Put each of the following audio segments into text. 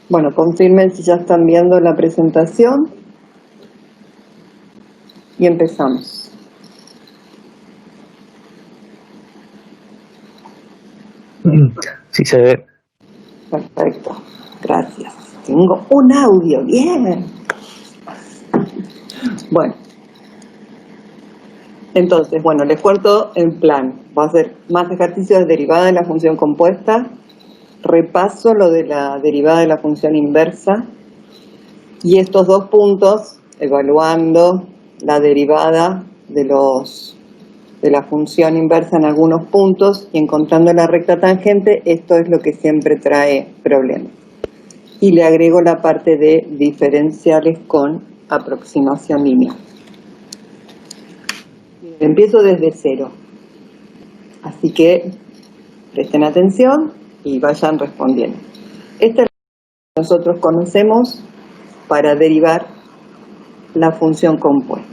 Bueno, confirmen si ya están viendo la presentación y empezamos. Sí se ve. Perfecto, gracias. Tengo un audio, bien. Bueno, entonces, les cuento el plan. Va a ser más ejercicios de derivada de la función compuesta, repaso lo de la derivada de la función inversa y estos dos puntos, evaluando la derivada de la función inversa en algunos puntos y encontrando la recta tangente. Esto es lo que siempre trae problemas. Y le agrego la parte de diferenciales con aproximación lineal. Empiezo desde cero, así que presten atención y vayan respondiendo. Esta es la que nosotros conocemos para derivar la función compuesta.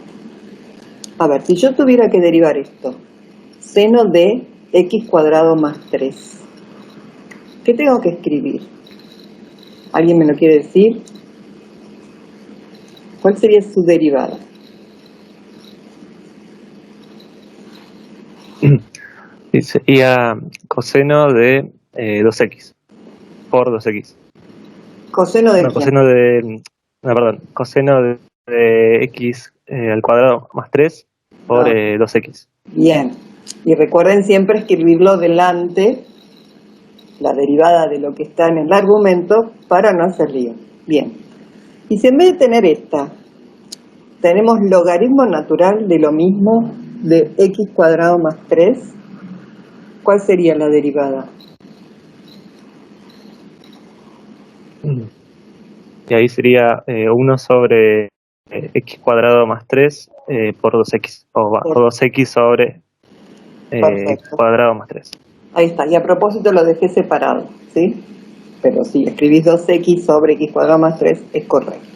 A ver, si yo tuviera que derivar esto, seno de x cuadrado más 3, ¿qué tengo que escribir? ¿Alguien me lo quiere decir? ¿Cuál sería su derivada? Sí, sería coseno de 2x por 2x. ¿Coseno de No, quién? coseno de x al cuadrado más 3 por 2x. Bien. Y recuerden siempre escribirlo delante, la derivada de lo que está en el argumento, para no hacer lío. Bien. Y si en vez de tener esta, tenemos logaritmo natural de lo mismo, de x cuadrado más 3, ¿cuál sería la derivada? Y ahí sería 1 sobre x cuadrado más 3 por 2x. O 2x sobre x Perfecto. cuadrado más 3. Ahí está. Y a propósito lo dejé separado, ¿sí? Pero si escribís 2x sobre x cuadrado más 3, es correcto.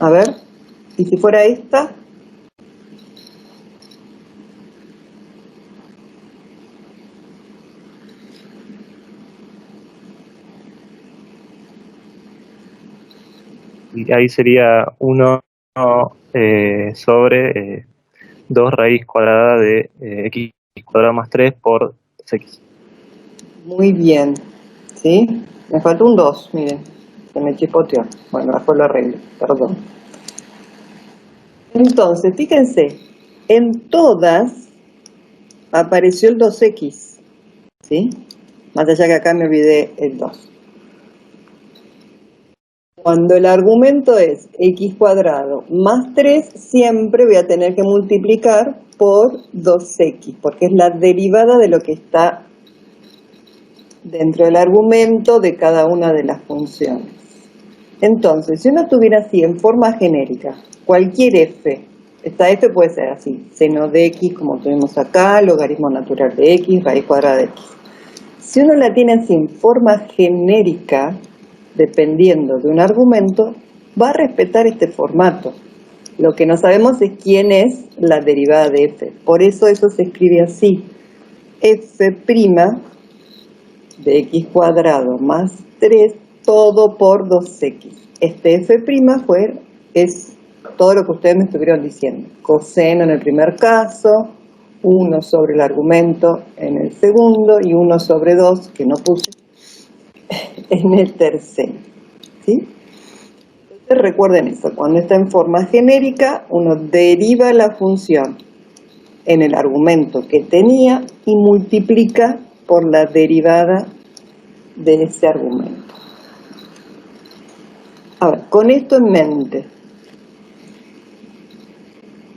A ver, ¿y si fuera esta? Y ahí sería 1 sobre 2 raíz cuadrada de x cuadrado más 3 por 2x. Muy bien, ¿sí? Me faltó un 2, miren, se me chipoteó. Bueno, después lo arreglo, perdón. Entonces, fíjense, en todas apareció el 2x, ¿sí? Más allá que acá me olvidé el 2. Cuando el argumento es x cuadrado más 3, siempre voy a tener que multiplicar por 2x, porque es la derivada de lo que está dentro del argumento de cada una de las funciones. Entonces, si uno tuviera así en forma genérica, cualquier f, esta f puede ser así, seno de x como tuvimos acá, logaritmo natural de x, raíz cuadrada de x. Si uno la tiene así en forma genérica, dependiendo de un argumento, va a respetar este formato. Lo que no sabemos es quién es la derivada de f. Por eso se escribe así, f' de x cuadrado más 3, todo por 2x. Este f' es todo lo que ustedes me estuvieron diciendo. Coseno en el primer caso, 1 sobre el argumento en el segundo y 1 sobre 2, que no puse, en el tercero. ¿Sí? Entonces recuerden eso, cuando está en forma genérica, uno deriva la función en el argumento que tenía y multiplica por la derivada de ese argumento. A ver, con esto en mente,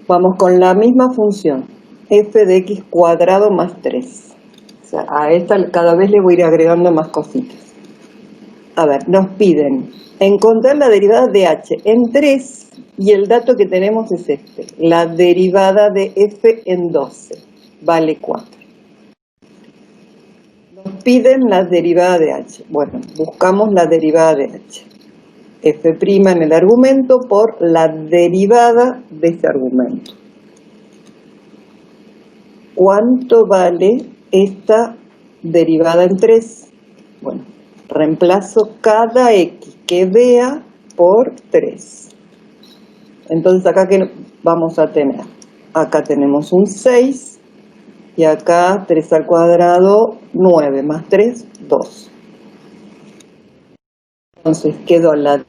vamos con la misma función, f de x cuadrado más 3. O sea, a esta cada vez le voy a ir agregando más cositas. A ver, nos piden encontrar la derivada de h en 3 y el dato que tenemos es este, la derivada de f en 12, vale 4. Nos piden la derivada de h. Bueno, buscamos la derivada de h. F' en el argumento por la derivada de ese argumento. ¿Cuánto vale esta derivada en 3? Bueno, reemplazo cada x que vea por 3. Entonces acá que vamos a tener, acá tenemos un 6 y acá 3 al cuadrado 9 más 3, 2. Entonces quedó la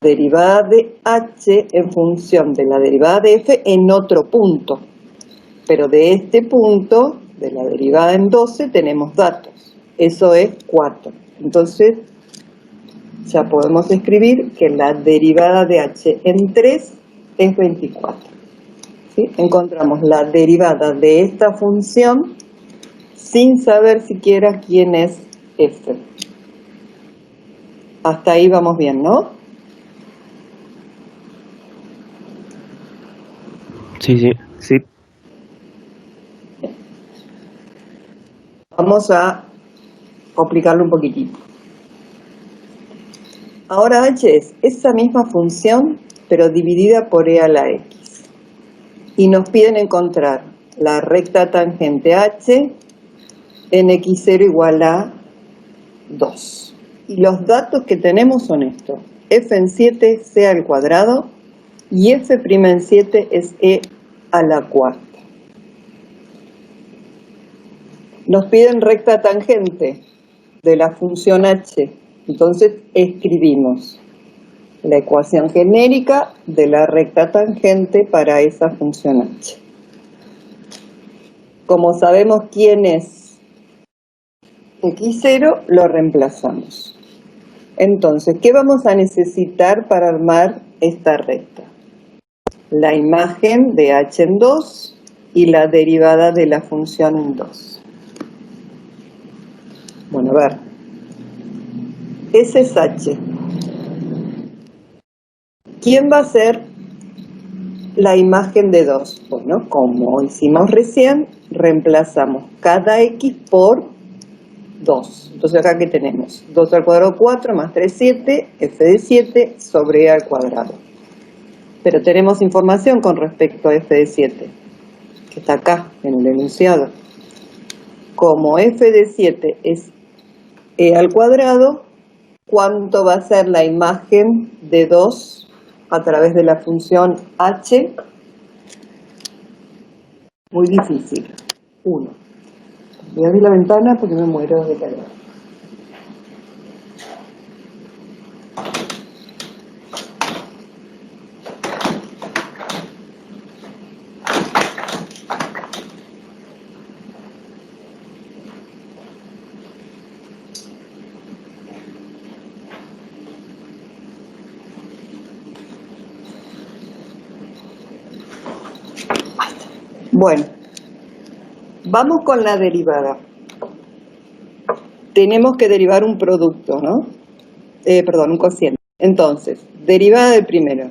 derivada de h en función de la derivada de f en otro punto. Pero de este punto, de la derivada en 12, tenemos datos. Eso es 4. Entonces ya podemos escribir que la derivada de h en 3 es 24. ¿Sí? Encontramos la derivada de esta función sin saber siquiera quién es f. Hasta ahí vamos bien, ¿no? Sí, sí. Sí. Vamos a complicarlo un poquitito. Ahora h es esa misma función, pero dividida por e a la x. Y nos piden encontrar la recta tangente h en x0 igual a 2. Y los datos que tenemos son estos. F en 7 es c al cuadrado y f' en 7 es e a la cuarta. Nos piden recta tangente de la función h. Entonces escribimos la ecuación genérica de la recta tangente para esa función h. Como sabemos quién es x0, lo reemplazamos. Entonces, ¿qué vamos a necesitar para armar esta recta? La imagen de h en 2 y la derivada de la función en 2. Bueno, a ver. Ese es h. ¿Quién va a ser la imagen de 2? Bueno, como hicimos recién, reemplazamos cada x por 2. Entonces acá ¿qué tenemos? 2 al cuadrado 4 más 3, 7, f de 7 sobre e al cuadrado. Pero tenemos información con respecto a f de 7, que está acá en el enunciado. Como f de 7 es e al cuadrado, ¿cuánto va a ser la imagen de 2 a través de la función h? Muy difícil. 1. Voy a abrir la ventana porque me muero de calor. Bueno, vamos con la derivada. Tenemos que derivar un producto, ¿no? Un cociente. Entonces, derivada del primero.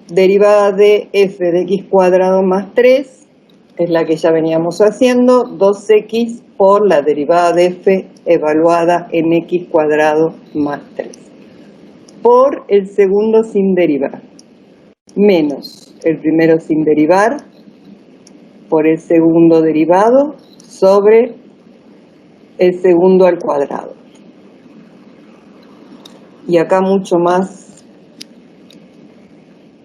Derivada de f de x cuadrado más 3, es la que ya veníamos haciendo, 2x por la derivada de f evaluada en x cuadrado más 3. Por el segundo sin derivar, menos el primero sin derivar, por el segundo derivado, sobre el segundo al cuadrado. Y acá mucho más,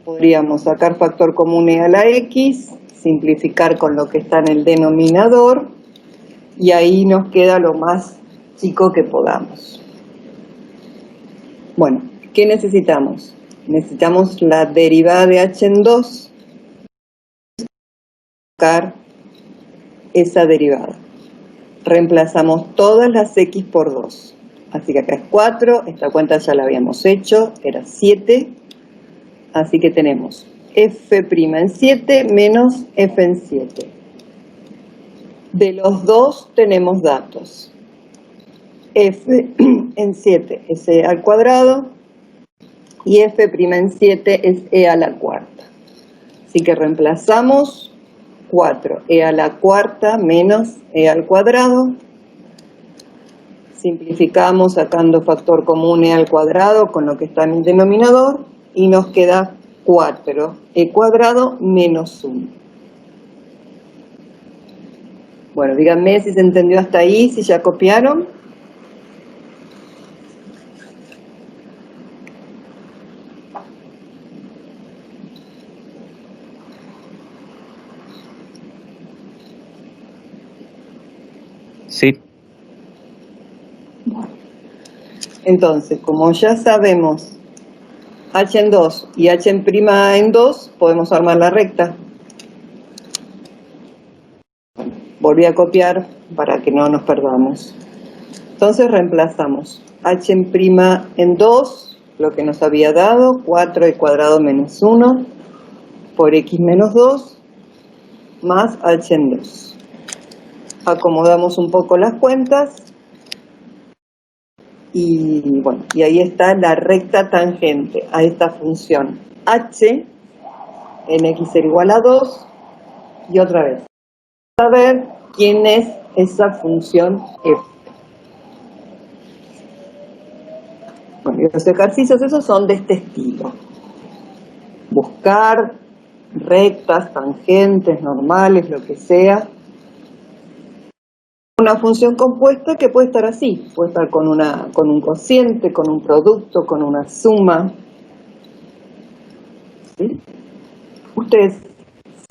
podríamos sacar factor común e a la x, simplificar con lo que está en el denominador, y ahí nos queda lo más chico que podamos. Bueno, ¿qué necesitamos? Necesitamos la derivada de h en 2, sacar esa derivada. Reemplazamos todas las x por 2. Así que acá es 4, esta cuenta ya la habíamos hecho, era 7. Así que tenemos f' en 7 menos f en 7. De los dos tenemos datos. F en 7 es e al cuadrado y f' en 7 es e a la cuarta. Así que reemplazamos 4, e a la cuarta menos e al cuadrado. Simplificamos sacando factor común e al cuadrado con lo que está en el denominador y nos queda 4, e cuadrado menos 1. Bueno, díganme si se entendió hasta ahí, si ya copiaron. Sí. Entonces, como ya sabemos h en 2 y h en 2, podemos armar la recta. Volví a copiar para que no nos perdamos. Entonces reemplazamos h en 2, lo que nos había dado, 4 al cuadrado menos 1, por x menos 2, más h en 2. Acomodamos un poco las cuentas. Y bueno, y ahí está la recta tangente a esta función h en x igual a 2, y otra vez, a ver quién es esa función f. Bueno, y los ejercicios esos son de este estilo. Buscar rectas, tangentes, normales, lo que sea. Una función compuesta que puede estar así, puede estar con un cociente, con un producto, con una suma. ¿Sí? Ustedes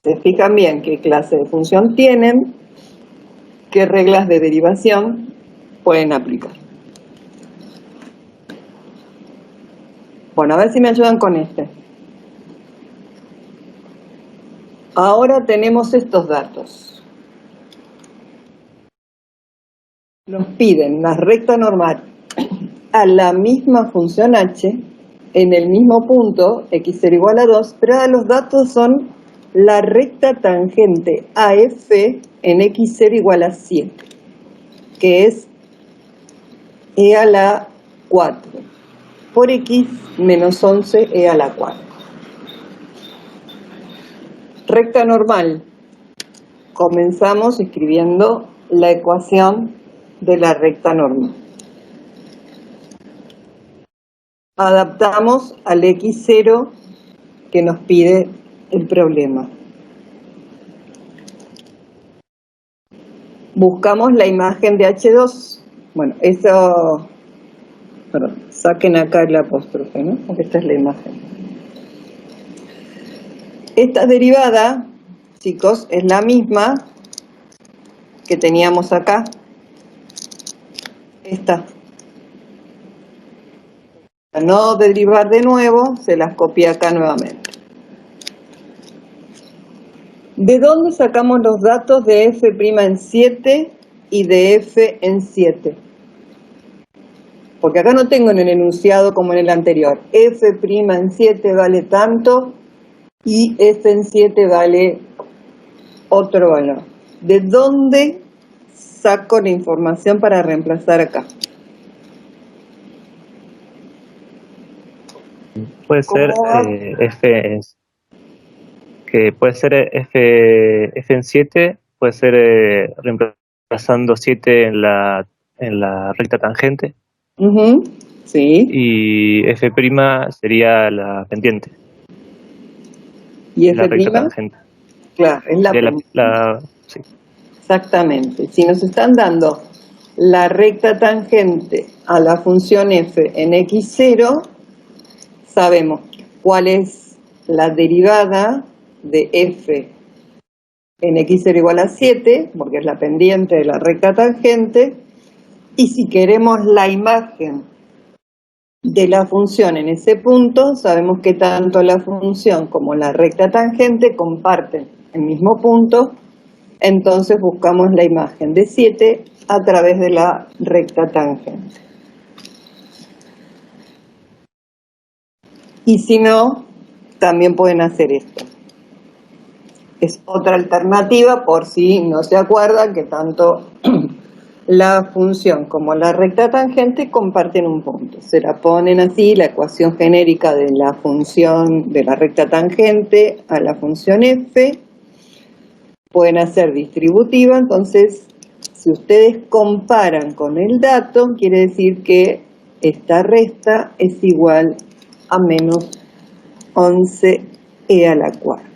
se fijan bien qué clase de función tienen, qué reglas de derivación pueden aplicar. Bueno, a ver si me ayudan con este. Ahora tenemos estos datos. Nos piden la recta normal a la misma función h en el mismo punto, x0 igual a 2, pero ahora los datos son la recta tangente a f en x0 igual a 7, que es e a la 4, por x menos 11 e a la 4. Recta normal. Comenzamos escribiendo la ecuación de la recta normal. Adaptamos al x0 que nos pide el problema. Buscamos la imagen de h2. Bueno, eso... Perdón, saquen acá el apóstrofe, ¿no? Porque esta es la imagen. Esta derivada, chicos, es la misma que teníamos acá. Esta. Para no derivar de nuevo, se las copié acá nuevamente. ¿De dónde sacamos los datos de f' en 7 y de f en 7? Porque acá no tengo en el enunciado como en el anterior. f' en 7 vale tanto y f en 7 vale otro valor. ¿De dónde saco la información para reemplazar acá? Puede ser puede ser f en 7, puede ser reemplazando 7 en la recta tangente. Sí. Y f' sería la pendiente. ¿Y f'? La recta tangente. Claro, es la pendiente. Sí. Exactamente. Si nos están dando la recta tangente a la función f en x0, sabemos cuál es la derivada de f en x0 igual a 7, porque es la pendiente de la recta tangente, y si queremos la imagen de la función en ese punto, sabemos que tanto la función como la recta tangente comparten el mismo punto, entonces buscamos la imagen de 7 a través de la recta tangente. Y si no, también pueden hacer esto. Es otra alternativa por si no se acuerdan que tanto la función como la recta tangente comparten un punto. Se la ponen así, la ecuación genérica de la función de la recta tangente a la función f. Pueden hacer distributiva, entonces si ustedes comparan con el dato, quiere decir que esta recta es igual a menos 11 e a la cuarta.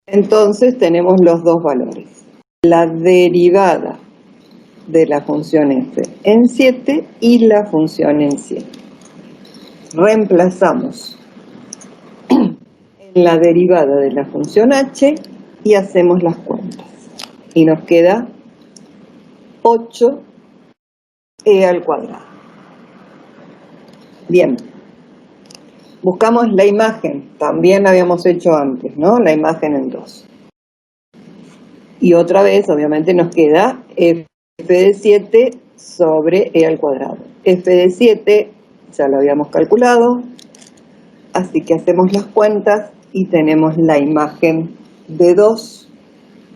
Entonces tenemos los dos valores. La derivada de la función f en 7 y la función en 7. Reemplazamos en la derivada de la función h y hacemos las cuentas. y nos queda 8e al cuadrado. Bien, buscamos la imagen, también la habíamos hecho antes, ¿no? La imagen en 2. Y otra vez, obviamente, nos queda f de 7 sobre e al cuadrado. F de 7 ya lo habíamos calculado, así que hacemos las cuentas y tenemos la imagen de 2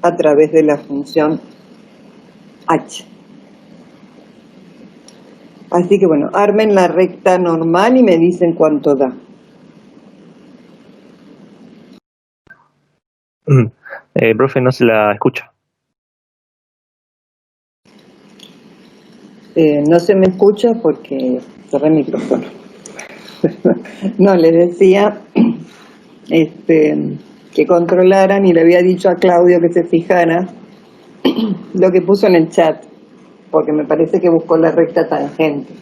a través de la función h. Así que bueno, armen la recta normal y me dicen cuánto da. Profe, no se la escucha. No se me escucha porque cerré el micrófono. No, les decía que controlaran, y le había dicho a Claudio que se fijara lo que puso en el chat, porque me parece que buscó la recta tangente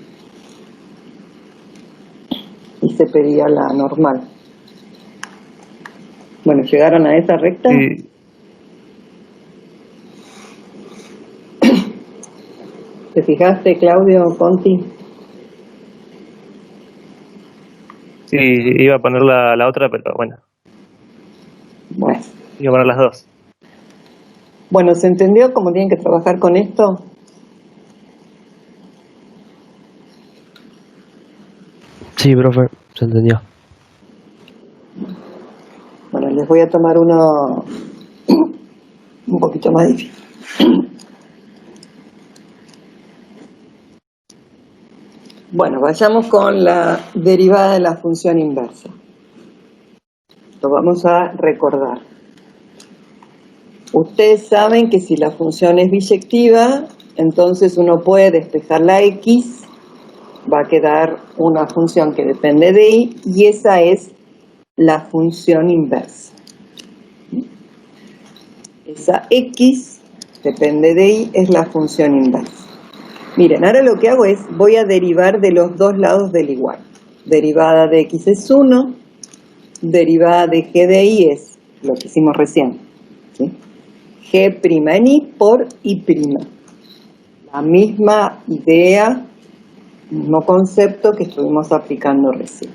y se pedía la normal. Bueno, ¿llegaron a esa recta? Sí. ¿Te fijaste, Claudio, Conti? Sí, iba a poner la otra, pero bueno. Bueno. Iba a poner las dos. Bueno, ¿se entendió cómo tienen que trabajar con esto? Sí, profe, se entendió. Bueno, les voy a tomar uno un poquito más difícil. Bueno, vayamos con la derivada de la función inversa. Lo vamos a recordar. Ustedes saben que si la función es biyectiva, entonces uno puede despejar la x, va a quedar una función que depende de y, y esa es la función inversa. Esa x depende de y, es la función inversa. Miren, ahora lo que hago es, voy a derivar de los dos lados del igual. Derivada de x es 1, derivada de g de y es lo que hicimos recién, ¿sí? G' en y por y'. La misma idea, mismo concepto que estuvimos aplicando recién.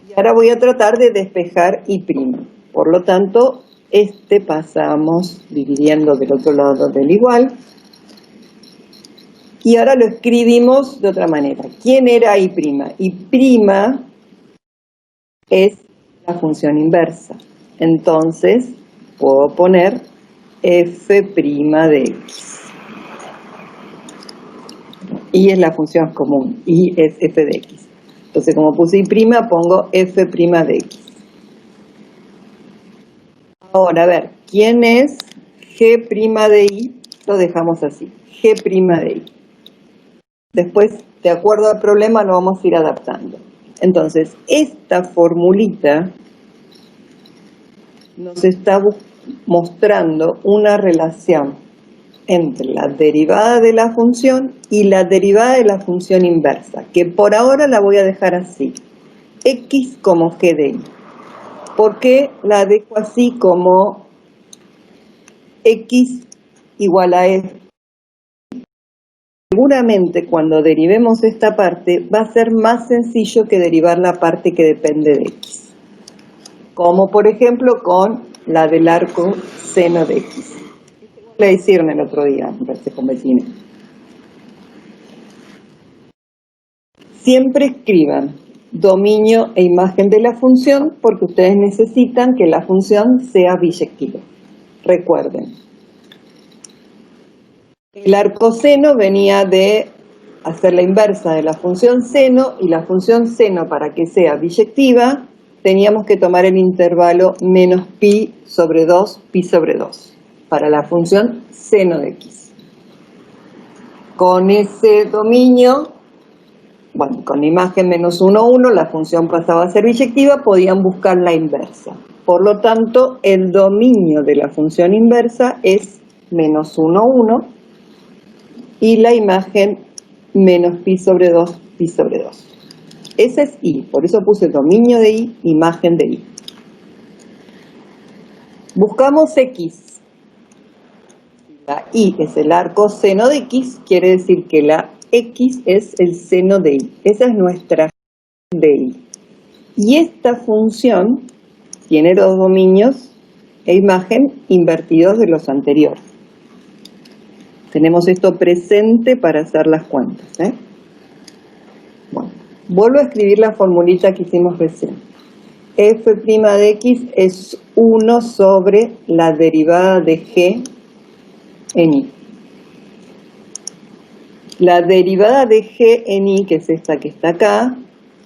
Y ahora voy a tratar de despejar y'. Por lo tanto, pasamos dividiendo del otro lado del igual. Y ahora lo escribimos de otra manera. ¿Quién era y'? Y' es la función inversa. Entonces, puedo poner f' de x. Y es la función común, y es f de x. Entonces, como puse y', pongo f' de x. Ahora, a ver, ¿quién es g' de y? Lo dejamos así, g' de y. Después, de acuerdo al problema, lo vamos a ir adaptando. Entonces, esta formulita nos está mostrando una relación entre la derivada de la función y la derivada de la función inversa, que por ahora la voy a dejar así, x como g de y. ¿Por qué la dejo así como x igual a f? Seguramente cuando derivemos esta parte va a ser más sencillo que derivar la parte que depende de x. Como por ejemplo con la del arco seno de x. Le hicieron el otro día, me parece, con vecina. Siempre escriban dominio e imagen de la función porque ustedes necesitan que la función sea biyectiva. Recuerden. El arco seno venía de hacer la inversa de la función seno, y la función seno, para que sea biyectiva, teníamos que tomar el intervalo menos pi sobre 2, para la función seno de x. Con ese dominio, bueno, con imagen menos 1, 1, la función pasaba a ser biyectiva, podían buscar la inversa. Por lo tanto, el dominio de la función inversa es menos 1, 1, y la imagen menos pi sobre 2. Ese es y, por eso puse dominio de y, imagen de y. Buscamos x. la y es el arco seno de x, quiere decir que la x es el seno de y. Esa es nuestra de y. Y esta función tiene los dominios e imagen invertidos de los anteriores. Tenemos esto presente para hacer las cuentas, Bueno, vuelvo a escribir la formulita que hicimos recién. F' de x es 1 sobre la derivada de g en y. La derivada de g en y, que es esta que está acá,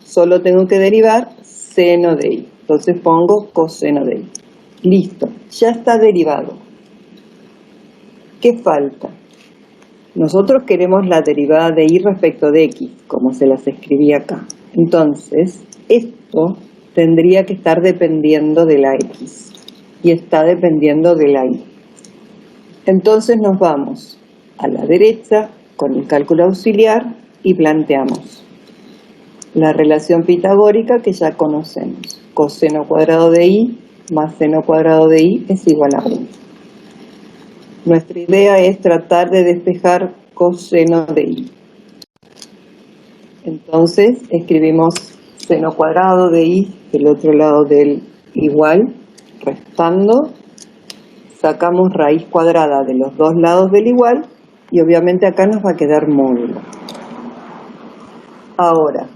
solo tengo que derivar seno de y. Entonces pongo coseno de y. Listo, ya está derivado. ¿Qué falta? Nosotros queremos la derivada de y respecto de x, como se las escribí acá. Entonces, esto tendría que estar dependiendo de la x y está dependiendo de la y. Entonces nos vamos a la derecha con el cálculo auxiliar y planteamos la relación pitagórica que ya conocemos. Coseno cuadrado de y más seno cuadrado de y es igual a 1. Nuestra idea es tratar de despejar coseno de y. Entonces escribimos seno cuadrado de y del otro lado del igual, restando, sacamos raíz cuadrada de los dos lados del igual y obviamente acá nos va a quedar módulo. Ahora,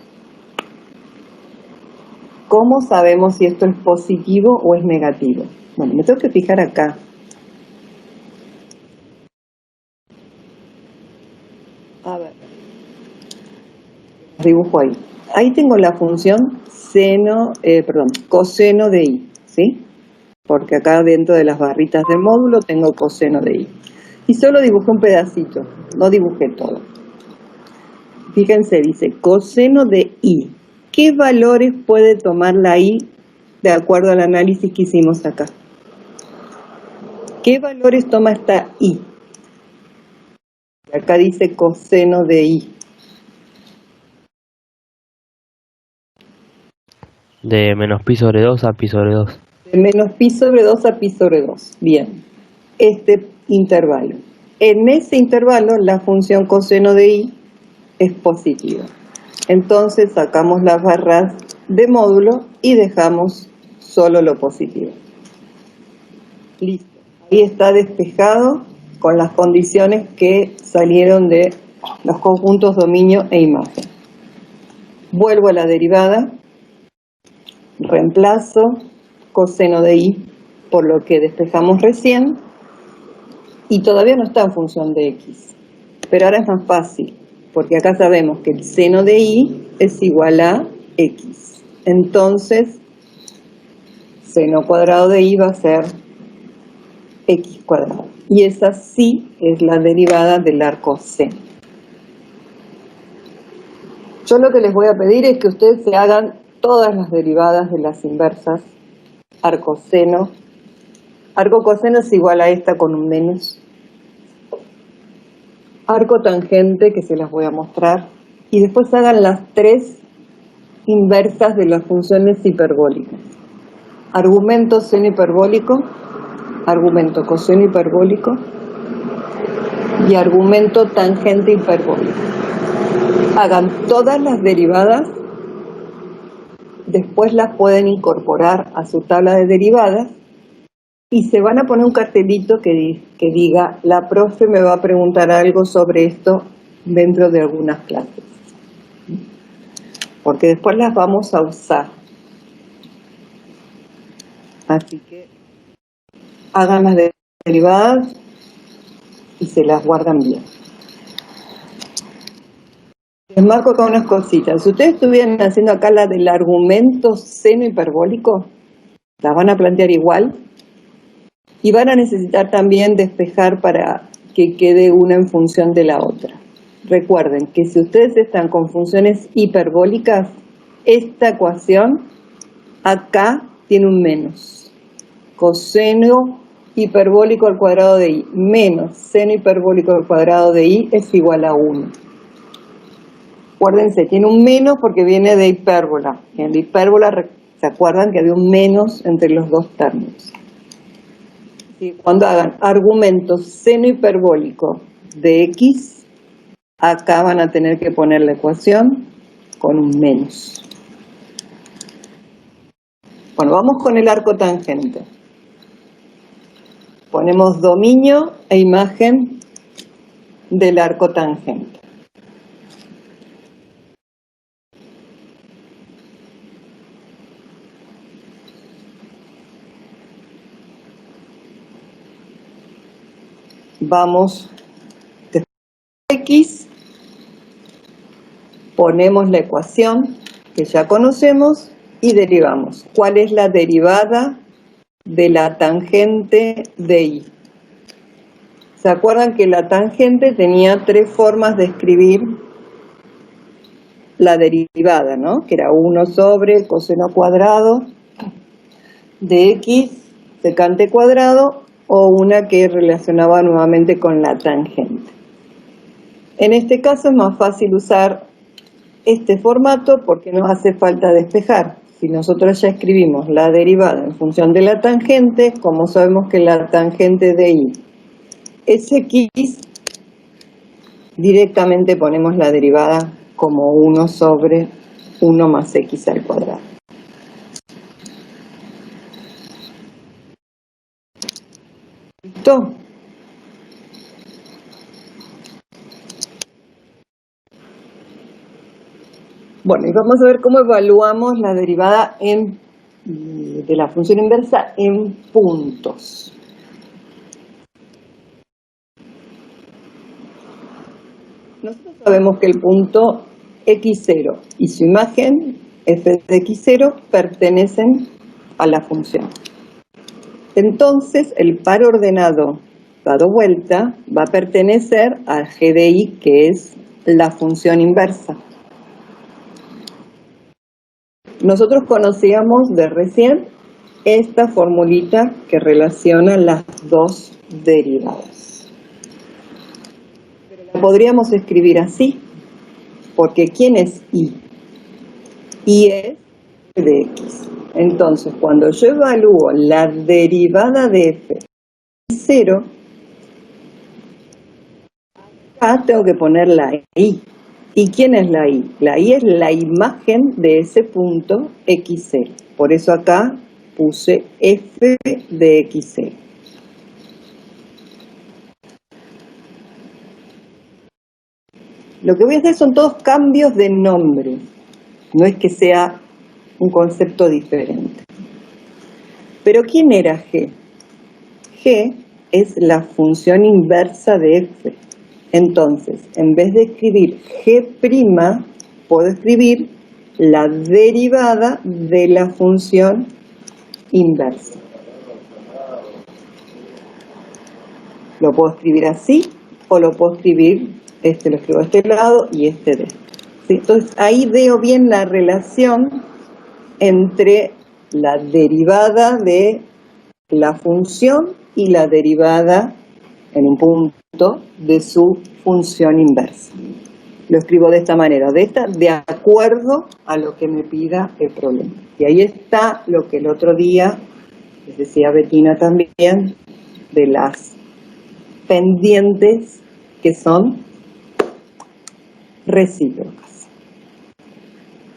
¿cómo sabemos si esto es positivo o es negativo? Bueno, me tengo que fijar acá. A ver, dibujo ahí. Ahí tengo la función coseno de y, ¿sí? Porque acá dentro de las barritas del módulo tengo coseno de y. Y solo dibujé un pedacito, no dibujé todo. Fíjense, dice coseno de y. ¿Qué valores puede tomar la y de acuerdo al análisis que hicimos acá? ¿Qué valores toma esta y? Acá dice coseno de y. De menos pi sobre 2 a pi sobre 2. De menos pi sobre 2 a pi sobre 2. Bien. Este intervalo. En ese intervalo la función coseno de y es positiva. Entonces sacamos las barras de módulo y dejamos solo lo positivo. Listo. Ahí está despejado con las condiciones que salieron de los conjuntos dominio e imagen. Vuelvo a la derivada, reemplazo coseno de y por lo que despejamos recién y todavía no está en función de x, pero ahora es más fácil porque acá sabemos que el seno de y es igual a x. Entonces, seno cuadrado de y va a ser x cuadrado. Y esa sí es la derivada del arco seno. Yo lo que les voy a pedir es que ustedes se hagan todas las derivadas de las inversas arco seno. Arco coseno es igual a esta con un menos. Arco tangente, que se las voy a mostrar. Y después hagan las tres inversas de las funciones hiperbólicas. Argumento seno hiperbólico, argumento coseno hiperbólico y argumento tangente hiperbólico. Hagan todas las derivadas, después las pueden incorporar a su tabla de derivadas y se van a poner un cartelito que diga, la profe me va a preguntar algo sobre esto dentro de algunas clases. Porque después las vamos a usar. Así que hagan las derivadas y se las guardan bien. Les marco acá unas cositas. Si ustedes estuvieran haciendo acá la del argumento seno hiperbólico, las van a plantear igual y van a necesitar también despejar para que quede una en función de la otra. Recuerden que si ustedes están con funciones hiperbólicas, esta ecuación acá tiene un menos. Coseno hiperbólico al cuadrado de y menos seno hiperbólico al cuadrado de y es igual a 1. Acuérdense, tiene un menos porque viene de hipérbola. En la hipérbola, ¿se acuerdan que había un menos entre los dos términos? ¿sí? Cuando hagan argumento seno hiperbólico de x, acá van a tener que poner la ecuación con un menos. Bueno, vamos con el arco tangente. Ponemos dominio e imagen del arco tangente. Vamos después de x, ponemos la ecuación que ya conocemos y derivamos. ¿Cuál es la derivada de la tangente de y? ¿Se acuerdan que la tangente tenía tres formas de escribir la derivada, ¿no? Que era 1 sobre coseno cuadrado de x secante cuadrado, o una que relacionaba nuevamente con la tangente. En este caso es más fácil usar este formato porque nos hace falta despejar. Si nosotros ya escribimos la derivada en función de la tangente, como sabemos que la tangente de y es x, directamente ponemos la derivada como 1 sobre 1 más x al cuadrado. ¿Listo? Bueno, y vamos a ver cómo evaluamos la derivada de la función inversa en puntos. Nosotros sabemos que el punto x0 y su imagen f de x0 pertenecen a la función. Entonces, el par ordenado dado vuelta va a pertenecer al g de y, que es la función inversa. Nosotros conocíamos de recién esta formulita que relaciona las dos derivadas. Pero la podríamos escribir así, porque ¿quién es y? Y es de x. Entonces, cuando yo evalúo la derivada de f de 0, acá tengo que poner la y. ¿Y quién es la y? La y es la imagen de ese punto x0. Por eso acá puse f de x0. Lo que voy a hacer son todos cambios de nombre. No es que sea un concepto diferente. Pero ¿quién era g? G es la función inversa de f. Entonces, en vez de escribir g', puedo escribir la derivada de la función inversa. Lo puedo escribir así, o lo puedo escribir, lo escribo de este lado y de este. ¿Sí? Entonces, ahí veo bien la relación entre la derivada de la función y la derivada en un punto de su función inversa. Lo escribo de esta manera, de acuerdo a lo que me pida el problema. Y ahí está lo que el otro día les decía Betina también, de las pendientes que son recíprocas.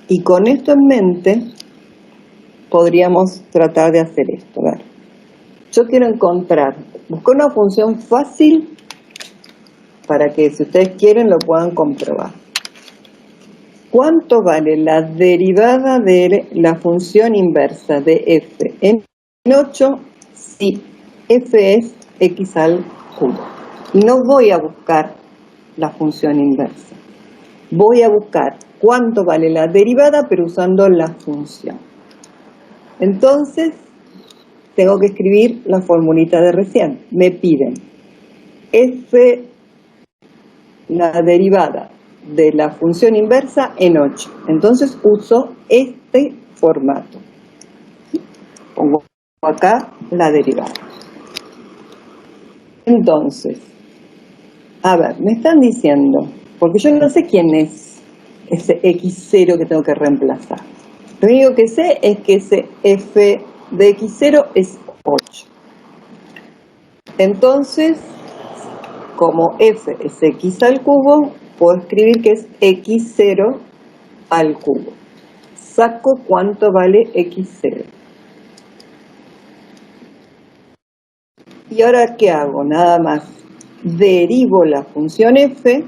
Y con esto en mente podríamos tratar de hacer esto. A ver, yo quiero buscar una función fácil para que, si ustedes quieren, lo puedan comprobar. ¿Cuánto vale la derivada de la función inversa de f en 8 si f es x al cubo? Y no voy a buscar la función inversa. Voy a buscar cuánto vale la derivada, pero usando la función. Entonces, tengo que escribir la formulita de recién. Me piden f, la derivada de la función inversa en 8. Entonces uso este formato. Pongo acá la derivada. Entonces, a ver, me están diciendo, porque yo no sé quién es ese x0 que tengo que reemplazar. Lo único que sé es que ese f de x0 es 8. Entonces, como f es x al cubo, puedo escribir que es x0 al cubo. Saco cuánto vale x0. Y ahora, ¿qué hago? Nada más derivo la función f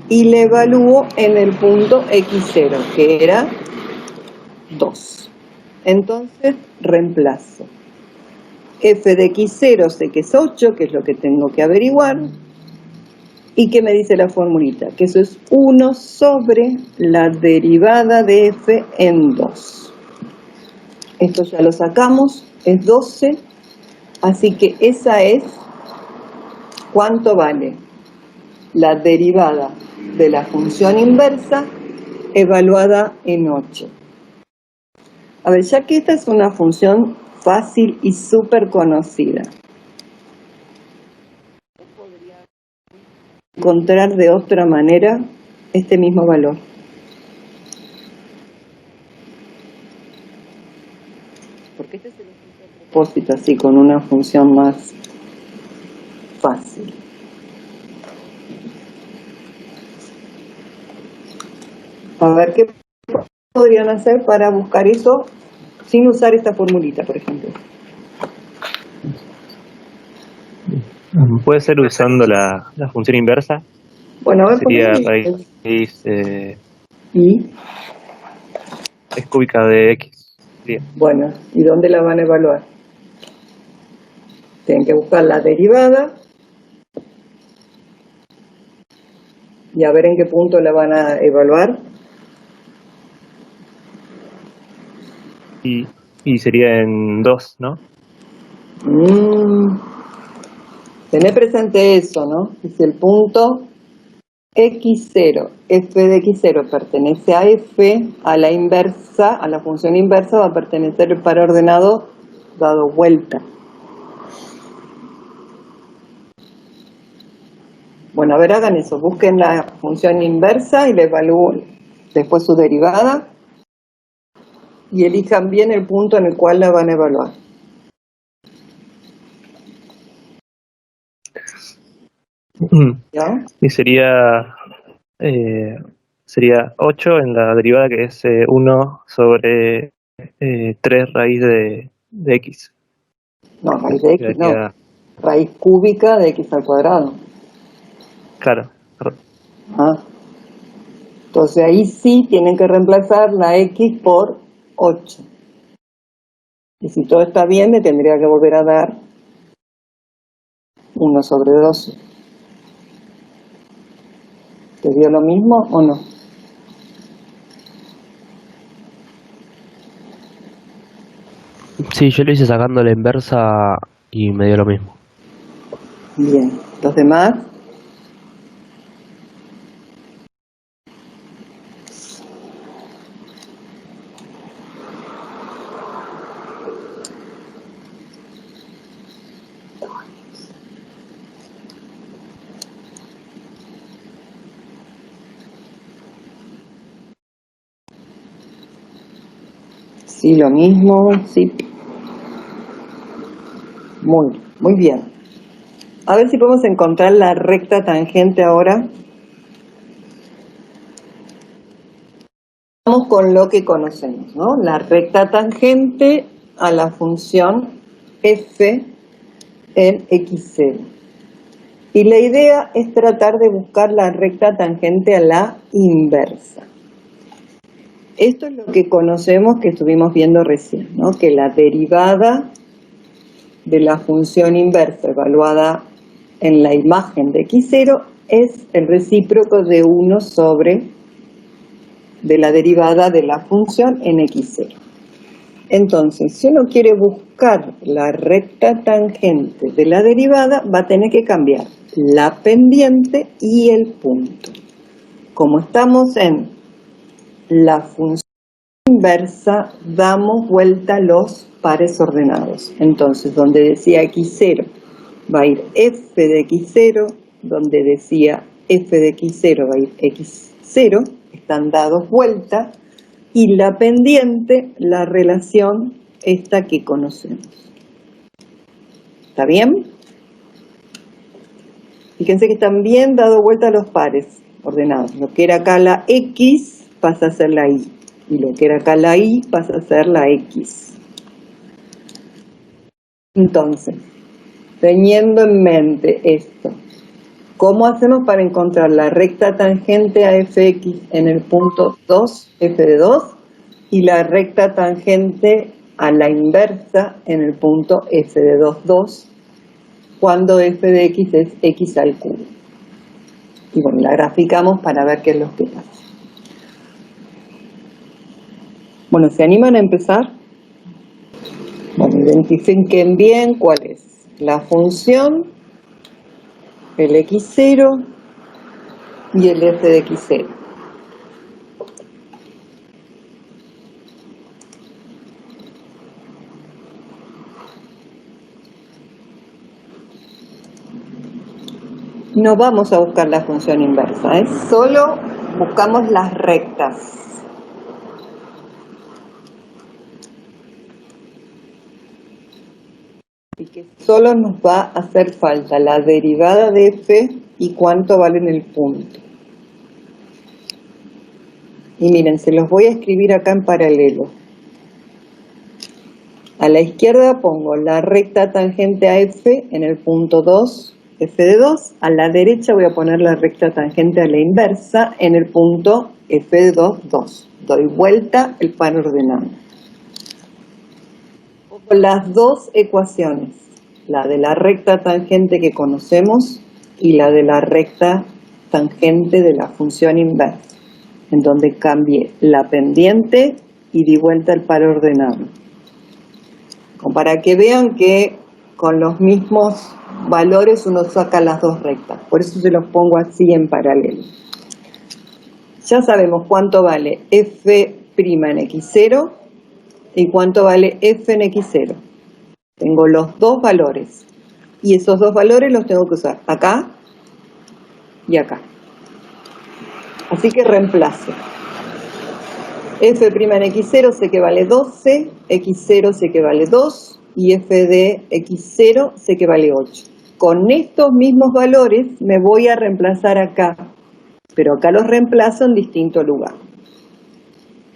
y le evalúo en el punto x0, que era 2. Entonces, reemplazo. F de x0 sé que es 8, que es lo que tengo que averiguar. ¿Y qué me dice la formulita? Que eso es 1 sobre la derivada de f en 2. Esto ya lo sacamos, es 12. Así que esa es, ¿cuánto vale? La derivada de la función inversa evaluada en 8. A ver, ya que esta es una función fácil y súper conocida, podría encontrar de otra manera este mismo valor. Porque este se lo puse a propósito así, con una función más fácil. A ver qué podrían hacer para buscar eso sin usar esta formulita, por ejemplo. Puede ser usando la función inversa. Bueno, a ver, Sería ¿por qué? raíz Y, es cúbica de x. Sería. bueno, ¿y dónde la van a evaluar? Tienen que buscar la derivada y a ver en qué punto la van a evaluar. Y sería en 2, ¿no? Tené presente eso, ¿no? Que si el punto x0, f de x0 pertenece a f, a la inversa, a la función inversa va a pertenecer el par ordenado dado vuelta. Bueno, a ver, hagan eso, busquen la función inversa y la evalúen después su derivada y elijan bien el punto en el cual la van a evaluar. ¿Ya? Y sería 8 en la derivada, que es 1 sobre 3 raíz de x. No, raíz de x, no. Quedaría, Raíz cúbica de x al cuadrado. claro, Ah. Entonces ahí sí tienen que reemplazar la x por 8. Y si todo está bien, me tendría que volver a dar 1 sobre 12. ¿Te dio lo mismo o no? Sí, yo lo hice sacando la inversa y me dio lo mismo. Bien. ¿Los demás? Sí, lo mismo, sí. Muy bien. A ver si podemos encontrar la recta tangente ahora. Vamos con lo que conocemos, ¿no? La recta tangente a la función f en x0. Y la idea es tratar de buscar la recta tangente a la inversa. Esto es lo que conocemos, que estuvimos viendo recién, ¿no? Que la derivada de la función inversa evaluada en la imagen de x0 es el recíproco de 1 sobre de la derivada de la función en x0. Entonces, si uno quiere buscar la recta tangente de la derivada, va a tener que cambiar la pendiente y el punto. Como estamos en la función inversa, damos vuelta a los pares ordenados. Entonces, donde decía x0 va a ir f de x0, donde decía f de x0 va a ir x0, están dados vuelta, y la pendiente, la relación esta que conocemos. ¿Está bien? Fíjense que están bien dado vuelta a los pares ordenados. Lo que era acá la X pasa a ser la Y. Y lo que era acá la Y pasa a ser la X. Entonces, teniendo en mente esto, ¿cómo hacemos para encontrar la recta tangente a fx en el punto 2, f de 2, y la recta tangente a la inversa en el punto f de 2, 2, cuando f de x es x al cubo? Y bueno, la graficamos para ver qué es lo que pasa. Bueno, ¿se animan a empezar? Bueno, identifiquen bien cuál es la función, el x0 y el f de x0. No vamos a buscar la función inversa, solo buscamos las rectas. Y que solo nos va a hacer falta la derivada de f y cuánto vale en el punto. Y miren, se los voy a escribir acá en paralelo. A la izquierda pongo la recta tangente a f en el punto 2, f de 2. A la derecha voy a poner la recta tangente a la inversa en el punto f de 2, 2. Doy vuelta el par ordenado. Las dos ecuaciones, la de la recta tangente que conocemos y la de la recta tangente de la función inversa, en donde cambié la pendiente y di vuelta el par ordenado. Como para que vean que con los mismos valores uno saca las dos rectas, por eso se los pongo así en paralelo. Ya sabemos cuánto vale f' en x0 y cuánto vale f en x0. Tengo los dos valores y esos dos valores los tengo que usar acá y acá. Así que reemplazo. F' en x0 sé que vale 12, x0 sé que vale 2 y f de x0 sé que vale 8. Con estos mismos valores me voy a reemplazar acá, pero acá los reemplazo en distinto lugar.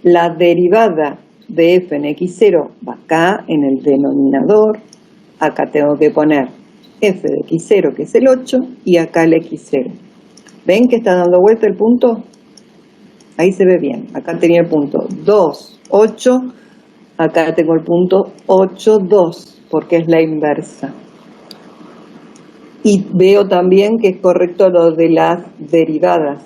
La derivada de f en x0 va acá en el denominador. Acá tengo que poner f de x0 que es el 8 y acá el x0. ¿Ven que está dando vuelta el punto? Ahí se ve bien. Acá tenía el punto 2, 8. Acá tengo el punto 8, 2, porque es la inversa. Y veo también que es correcto lo de las derivadas,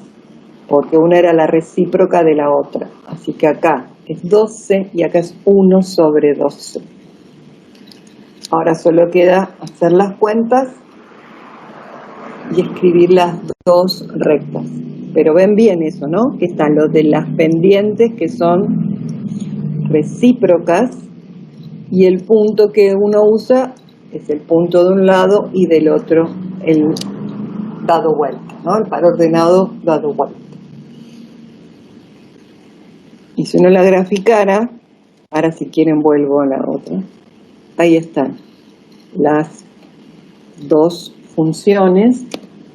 porque una era la recíproca de la otra. Así que acá es 12 y acá es 1 sobre 12. Ahora solo queda hacer las cuentas y escribir las dos rectas. Pero ven bien eso, ¿no? Que están los de las pendientes que son recíprocas y el punto que uno usa es el punto de un lado y del otro el dado vuelta, ¿no? El par ordenado dado vuelta. Y si uno la graficara, ahora si quieren vuelvo a la otra, ahí están las dos funciones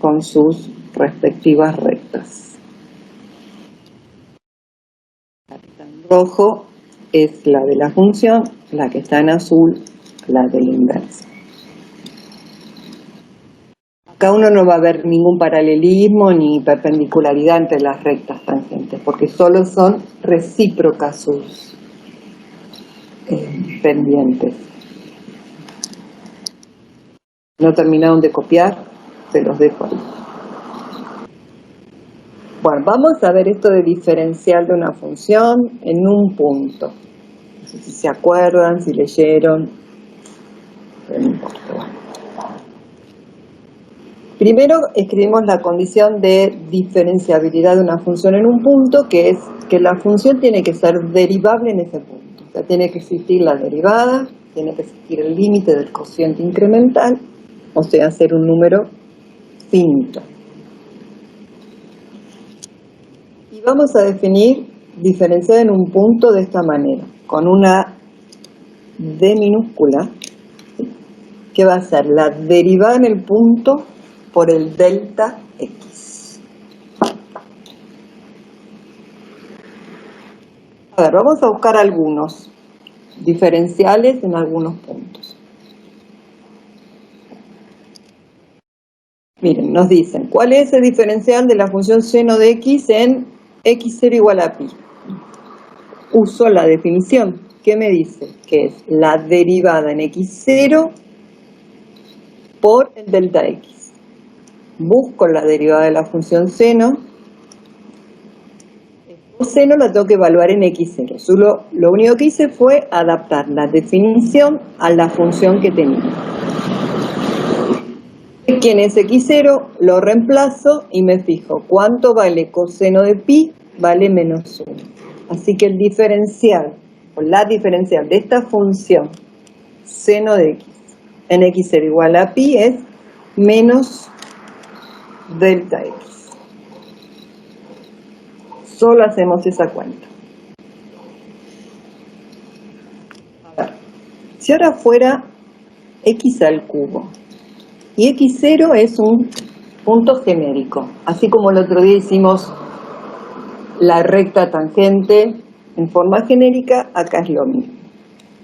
con sus respectivas rectas. La que está en rojo es la de la función, la que está en azul, la de la inversa. Acá uno no va a ver ningún paralelismo ni perpendicularidad entre las rectas tangentes, porque solo son recíprocas sus pendientes. No terminaron de copiar, se los dejo ahí. Bueno, vamos a ver esto de diferencial de una función en un punto. No sé si se acuerdan, si leyeron, pero no importa. Primero escribimos la condición de diferenciabilidad de una función en un punto, que es que la función tiene que ser derivable en ese punto. O sea, tiene que existir la derivada, tiene que existir el límite del cociente incremental, o sea, ser un número finito. Y vamos a definir diferencial en un punto de esta manera, con una D minúscula, que va a ser la derivada en el punto por el delta X. A ver, vamos a buscar algunos diferenciales en algunos puntos. Miren, nos dicen, ¿cuál es el diferencial de la función seno de x en x0 igual a pi? Uso la definición. ¿Qué me dice? Que es la derivada en x0 por el delta x. Busco la derivada de la función seno. El seno la tengo que evaluar en x0. Solo lo único que hice fue adaptar la definición a la función que tenía. ¿Quién es x0? Lo reemplazo y me fijo cuánto vale coseno de pi, vale menos 1. Así que el diferencial, o la diferencial de esta función seno de x en x0 igual a pi es menos delta x. Solo hacemos esa cuenta. A ver, si ahora fuera x al cubo, y x0 es un punto genérico, así como el otro día hicimos la recta tangente en forma genérica, acá es lo mismo.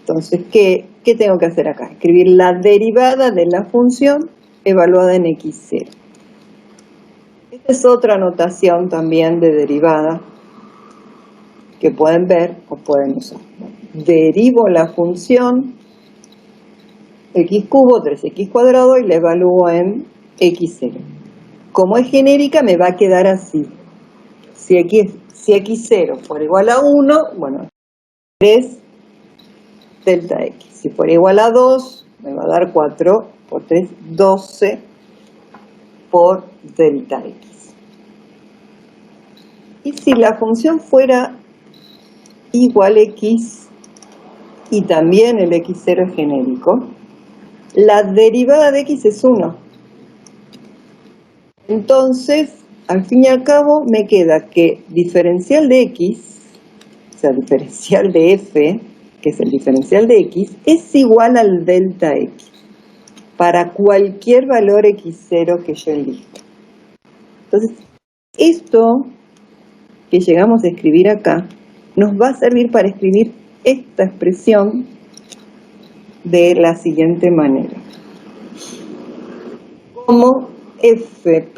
Entonces, ¿qué tengo que hacer acá? Escribir la derivada de la función evaluada en x0. Esta es otra notación también de derivada que pueden ver o pueden usar. Derivo la función x cubo 3x cuadrado y la evalúo en x0. Como es genérica me va a quedar así. Si x0 fuera igual a 1, bueno, 3 delta x. Si fuera igual a 2, me va a dar 4 por 3, 12 por delta x. Y si la función fuera igual a x y también el x0 es genérico, la derivada de x es 1. Entonces, al fin y al cabo, me queda que diferencial de x, o sea, diferencial de f, que es el diferencial de x, es igual al delta x, para cualquier valor x0 que yo elija. Entonces, esto que llegamos a escribir acá, nos va a servir para escribir esta expresión de la siguiente manera. Como f'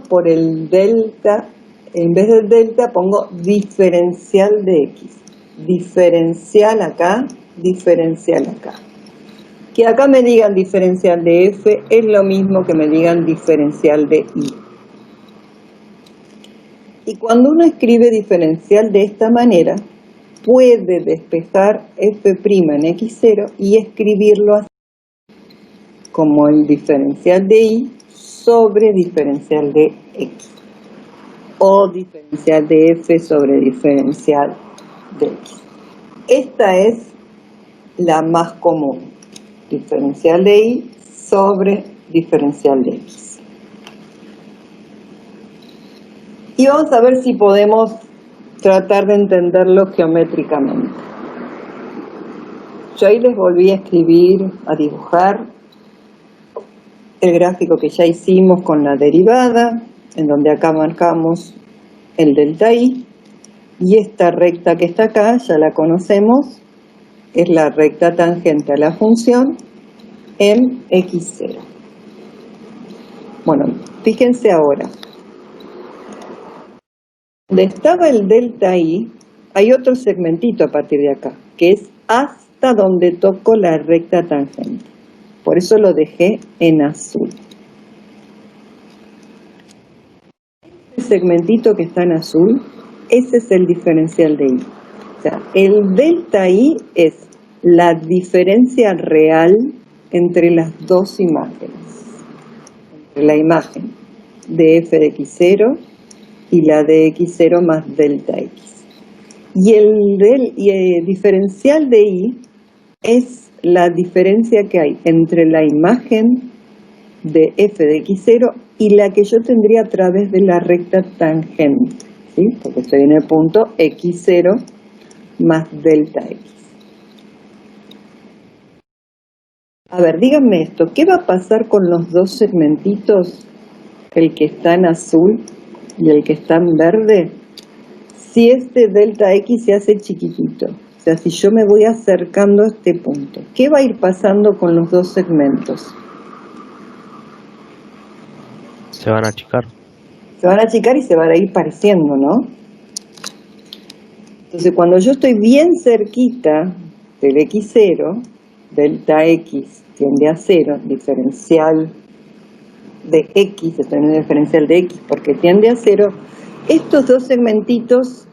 por el delta, en vez del delta pongo diferencial de x. Diferencial acá, diferencial acá. Que acá me digan diferencial de f es lo mismo que me digan diferencial de y. Y cuando uno escribe diferencial de esta manera, puede despejar f' en x0 y escribirlo así, como el diferencial de y sobre diferencial de x, o diferencial de f sobre diferencial de x. Esta es la más común, diferencial de y sobre diferencial de x. Y vamos a ver si podemos tratar de entenderlo geométricamente. Yo ahí les volví a escribir, a dibujar el gráfico que ya hicimos con la derivada, en donde acá marcamos el delta y esta recta que está acá, ya la conocemos, es la recta tangente a la función en x0. Bueno, fíjense ahora. Donde estaba el delta y, hay otro segmentito a partir de acá, que es hasta donde toco la recta tangente. Por eso lo dejé en azul. Este segmentito que está en azul, ese es el diferencial de y. O sea, el delta y es la diferencia real entre las dos imágenes. Entre la imagen de f de x0 y la de x0 más delta x. Y el diferencial de y es la diferencia que hay entre la imagen de f de x0 y la que yo tendría a través de la recta tangente, ¿sí? Porque estoy en el punto x0 más delta x. A ver, díganme esto, ¿qué va a pasar con los dos segmentitos el que está en azul y el que está en verde, si este delta X se hace chiquitito, o sea, si yo me voy acercando a este punto, ¿qué va a ir pasando con los dos segmentos? Se van a achicar. Se van a achicar y se van a ir pareciendo, ¿no? Entonces, cuando yo estoy bien cerquita del X0, delta X tiende a 0, diferencial de X, estoy en un diferencial de X porque tiende a 0, estos dos segmentitos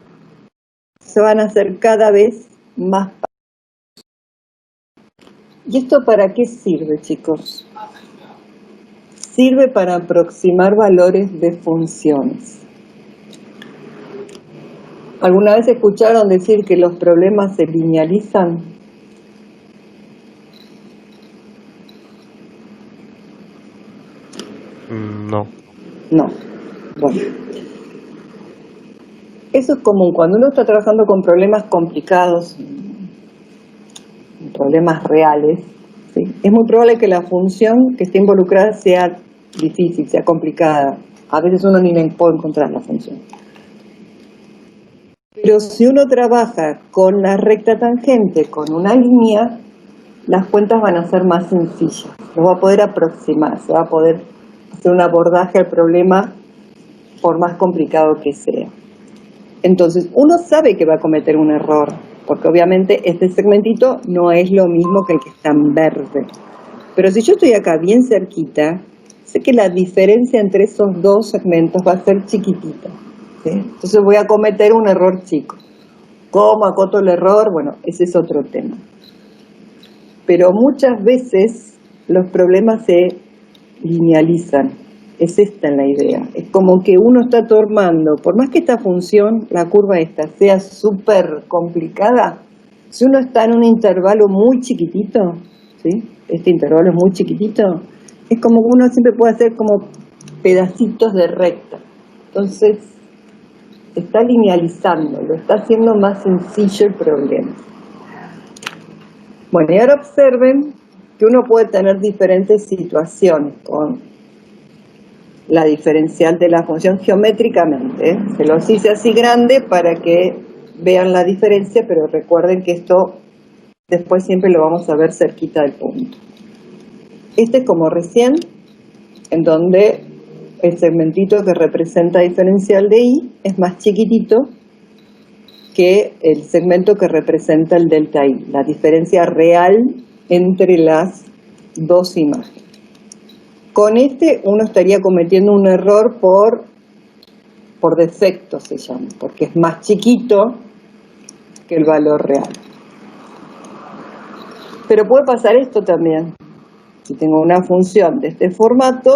se van a hacer cada vez más. ¿Y esto para qué sirve, chicos? Sirve para aproximar valores de funciones. ¿Alguna vez escucharon decir que los problemas se linealizan? No. No. Bueno. Eso es común. Cuando uno está trabajando con problemas complicados, problemas reales, ¿sí? Es muy probable que la función que esté involucrada sea difícil, sea complicada. A veces uno ni puede encontrar la función. Pero si uno trabaja con la recta tangente, con una línea, las cuentas van a ser más sencillas. Lo va a poder aproximar, se va a poder hacer un abordaje al problema por más complicado que sea. Entonces, uno sabe que va a cometer un error, porque obviamente este segmentito no es lo mismo que el que está en verde. Pero si yo estoy acá bien cerquita, sé que la diferencia entre esos dos segmentos va a ser chiquitita, ¿sí? Entonces voy a cometer un error chico. ¿Cómo acoto el error? Bueno, ese es otro tema. Pero muchas veces los problemas se linealizan. Es esta la idea. Es como que uno está tomando, por más que esta función, la curva esta, sea súper complicada, si uno está en un intervalo muy chiquitito, ¿sí? Este intervalo es muy chiquitito, es como que uno siempre puede hacer como pedacitos de recta. Entonces, está linealizando, lo está haciendo más sencillo el problema. Bueno, y ahora observen que uno puede tener diferentes situaciones con la diferencial de la función geométricamente, ¿eh? Se los hice así grande para que vean la diferencia, pero recuerden que esto después siempre lo vamos a ver cerquita del punto. Este es como recién, en donde el segmentito que representa diferencial de I es más chiquitito que el segmento que representa el delta I, la diferencia real entre las dos imágenes. Con este uno estaría cometiendo un error por defecto, se llama, porque es más chiquito que el valor real. Pero puede pasar esto también. Si tengo una función de este formato,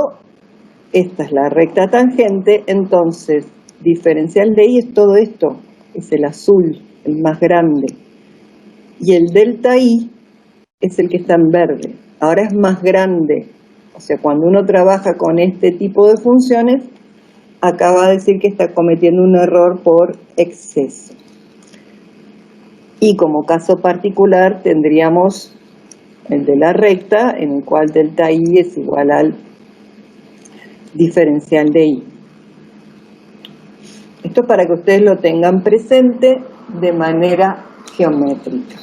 esta es la recta tangente, entonces diferencial de I es todo esto, es el azul, el más grande. Y el delta I es el que está en verde. Ahora es más grande. O sea, cuando uno trabaja con este tipo de funciones, acaba de decir que está cometiendo un error por exceso. Y como caso particular tendríamos el de la recta, en el cual delta I es igual al diferencial de I. Esto es para que ustedes lo tengan presente de manera geométrica.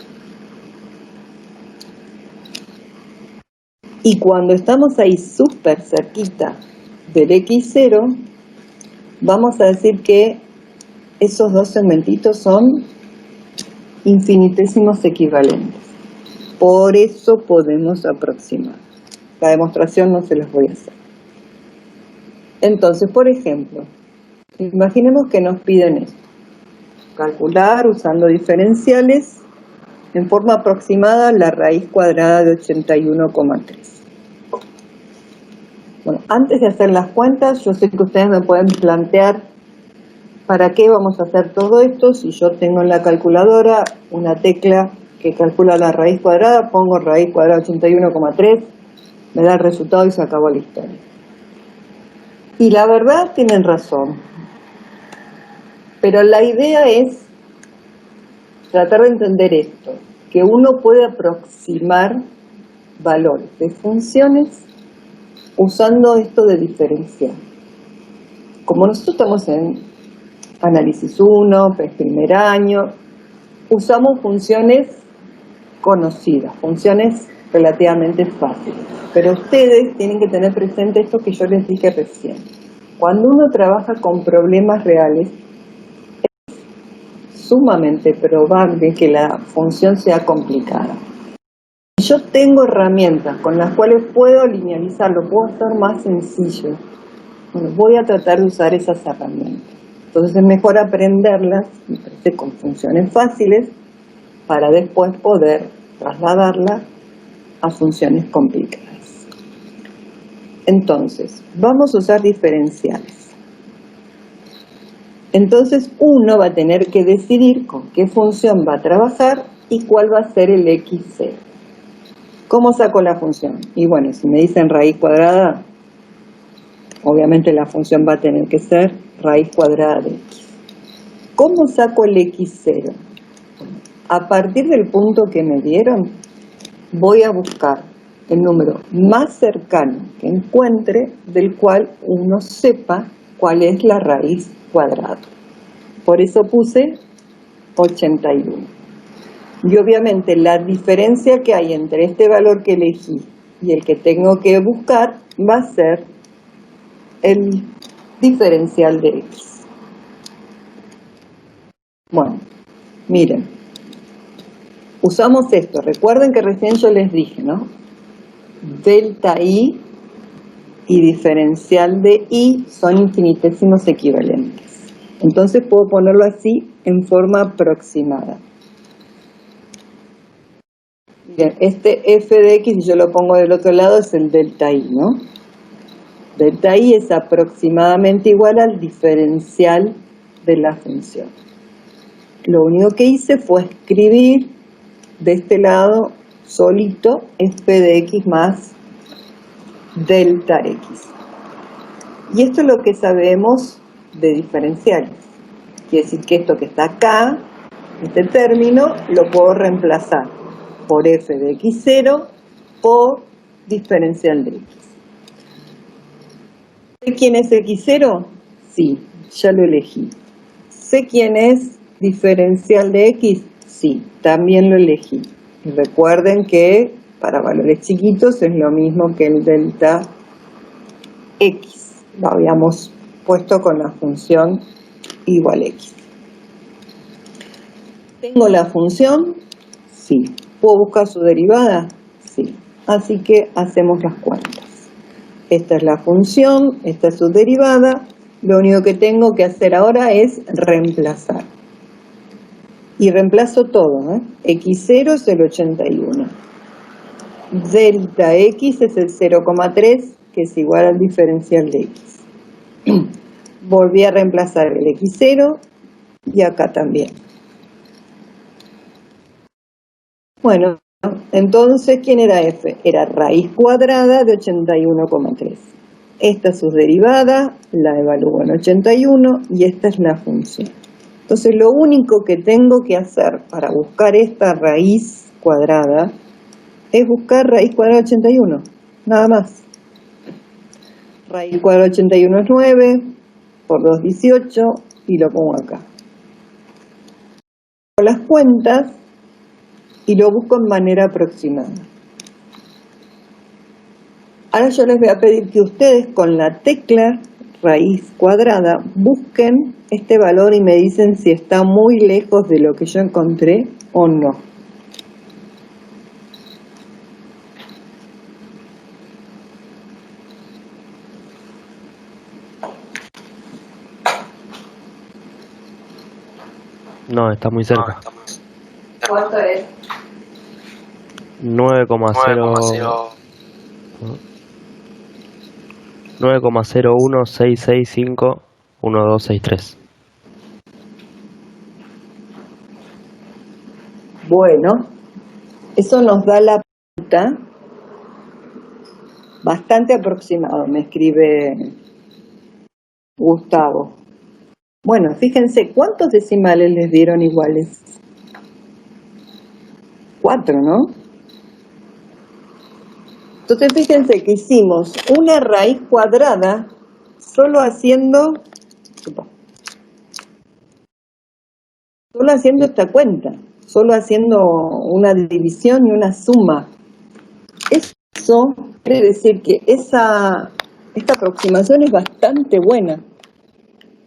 Y cuando estamos ahí súper cerquita del X0, vamos a decir que esos dos segmentitos son infinitésimos equivalentes. Por eso podemos aproximar. La demostración no se las voy a hacer. Entonces, por ejemplo, imaginemos que nos piden esto. Calcular usando diferenciales en forma aproximada la raíz cuadrada de 81,3. Bueno, antes de hacer las cuentas, yo sé que ustedes me pueden plantear ¿para qué vamos a hacer todo esto? Si yo tengo en la calculadora una tecla que calcula la raíz cuadrada, pongo raíz cuadrada de 81,3, me da el resultado y se acabó la historia. Y la verdad tienen razón. Pero la idea es tratar de entender esto, que uno puede aproximar valores de funciones usando esto de diferencial. como nosotros estamos en análisis 1, primer año, usamos funciones conocidas, funciones relativamente fáciles. Pero ustedes tienen que tener presente esto que yo les dije recién. Cuando uno trabaja con problemas reales, es sumamente probable que la función sea complicada. Yo tengo herramientas con las cuales puedo linealizarlo, puedo hacer más sencillo. Bueno, voy a tratar de usar esas herramientas. Entonces es mejor aprenderlas, me parece, con funciones fáciles, para después poder trasladarlas a funciones complicadas. Entonces, vamos a usar diferenciales. Entonces uno va a tener que decidir con qué función va a trabajar y cuál va a ser el x0. ¿Cómo saco la función? Y bueno, si me dicen raíz cuadrada, obviamente la función va a tener que ser raíz cuadrada de x. ¿Cómo saco el x0? A partir del punto que me dieron, voy a buscar el número más cercano que encuentre, del cual uno sepa cuál es la raíz cuadrada. Por eso puse 81. Y obviamente la diferencia que hay entre este valor que elegí y el que tengo que buscar va a ser el diferencial de x. Bueno, miren, usamos esto. Recuerden que recién yo les dije, ¿no? Delta i y diferencial de i son infinitesimos equivalentes. Entonces puedo ponerlo así en forma aproximada. Miren, este f de x, si yo lo pongo del otro lado, es el delta i, ¿no? Delta i es aproximadamente igual al diferencial de la función. Lo único que hice fue escribir de este lado solito f de x más delta x. Y esto es lo que sabemos de diferenciales. Quiere decir que esto que está acá, este término, lo puedo reemplazar por f de x0 por diferencial de x. ¿Sé quién es x0? Sí, ya lo elegí. ¿Sé quién es diferencial de x? Sí, también lo elegí. Y recuerden que para valores chiquitos es lo mismo que el delta x. Lo habíamos puesto con la función igual x. ¿Tengo la función? Sí. ¿Puedo buscar su derivada? Sí. Así que hacemos las cuentas. Esta es la función, esta es su derivada. Lo único que tengo que hacer ahora es reemplazar. Y reemplazo todo, ¿eh? x0 es el 81. Delta x es el 0,3, que es igual al diferencial de x. Volví a reemplazar el x0 y acá también. Bueno, entonces, ¿quién era f? Era raíz cuadrada de 81,3. Esta es su derivada, la evalúo en 81 y esta es la función. Entonces, lo único que tengo que hacer para buscar esta raíz cuadrada es buscar raíz cuadrada de 81, nada más. Raíz cuadrada de 81 es 9, por 2, 18, y lo pongo acá. Hago las cuentas y lo busco en manera aproximada. Ahora yo les voy a pedir que ustedes con la tecla raíz cuadrada busquen este valor y me dicen si está muy lejos de lo que yo encontré o no. No, está muy cerca. ¿Cuánto es? 9,0 9,016651263. Bueno, eso nos da la punta bastante aproximado, me escribe Gustavo. Bueno, fíjense, ¿cuántos decimales les dieron iguales? 4, ¿no? Entonces fíjense que hicimos una raíz cuadrada solo haciendo Solo haciendo esta cuenta, solo haciendo una división y una suma. Eso quiere decir que esta aproximación es bastante buena.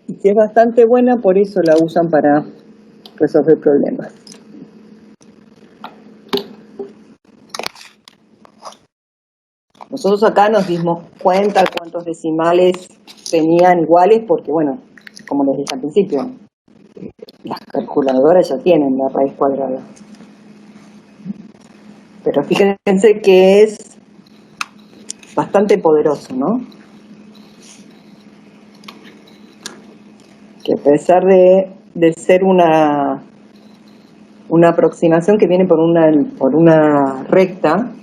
Y si es bastante buena, por eso la usan para resolver problemas. Nosotros acá nos dimos cuenta cuántos decimales tenían iguales, porque bueno, como les dije al principio, las calculadoras ya tienen la raíz cuadrada. Pero fíjense que es bastante poderoso, ¿no? Que a pesar de ser una aproximación que viene por una recta,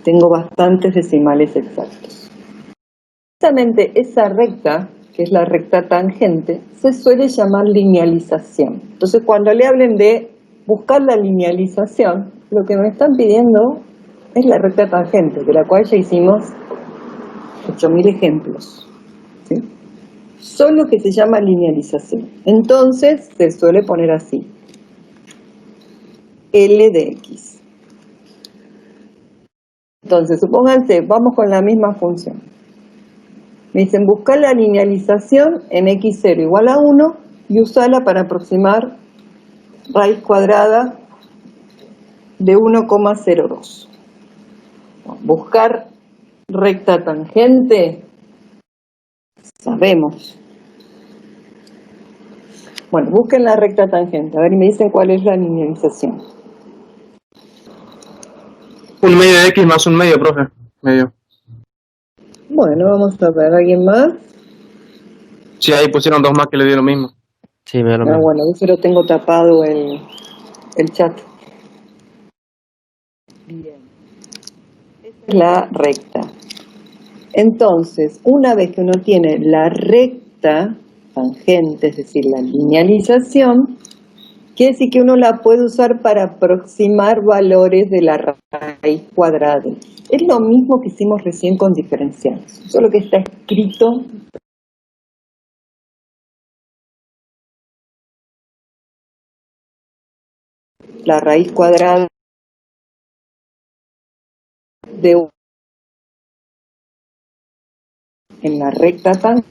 tengo bastantes decimales exactos. Precisamente esa recta, que es la recta tangente, se suele llamar linealización. Entonces, cuando le hablen de buscar la linealización, lo que me están pidiendo es la recta tangente, de la cual ya hicimos 8000 ejemplos, ¿sí? Solo que se llama linealización. Entonces, se suele poner así: L de X. Entonces, supónganse, vamos con la misma función. Me dicen, buscar la linealización en x0 igual a 1 y usarla para aproximar raíz cuadrada de 1,02. Buscar recta tangente, sabemos. Bueno, busquen la recta tangente, a ver, y me dicen cuál es la linealización. Un medio de x más un medio, profe. Medio. Bueno, vamos a ver, ¿alguien más? Sí, ahí pusieron dos más que le dio lo mismo. Sí, me da lo mismo. Bueno, yo solo tengo tapado el chat. Bien. Esta es la recta. Entonces, una vez que uno tiene la recta tangente, es decir, la linealización, quiere decir que uno la puede usar para aproximar valores de la raíz cuadrada. Es lo mismo que hicimos recién con diferenciales, solo que está escrito la raíz cuadrada de en la recta tangente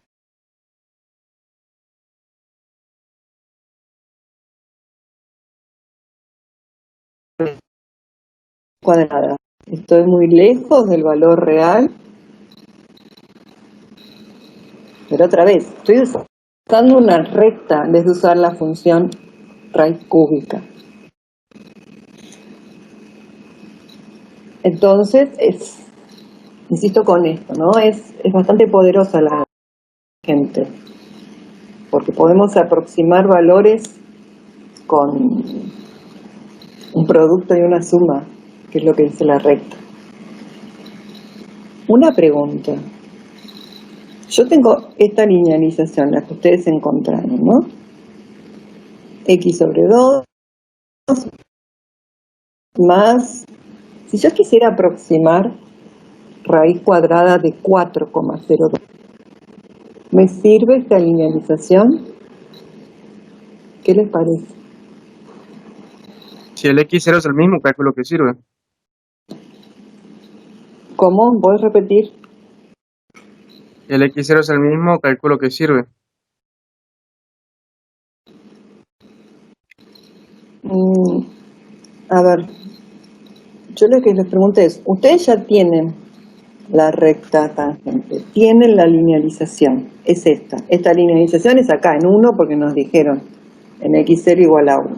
cuadrada. Estoy muy lejos del valor real, pero otra vez, estoy usando una recta en vez de usar la función raíz cúbica. Entonces, insisto con esto, ¿no? Es bastante poderosa la gente, porque podemos aproximar valores con un producto y una suma, que es lo que dice la recta. Una pregunta. Yo tengo esta linealización, la que ustedes encontraron, ¿no? X sobre 2 más, si yo quisiera aproximar raíz cuadrada de 4,02, ¿me sirve esta linealización? ¿Qué les parece? Si el x0 es el mismo, calculo que sirve. ¿Cómo? ¿Puedes repetir? El x0 es el mismo, calculo que sirve. A ver, yo lo que les pregunto es, ustedes ya tienen la recta tangente, tienen la linealización, es esta linealización es acá en 1 porque nos dijeron en x0 igual a 1.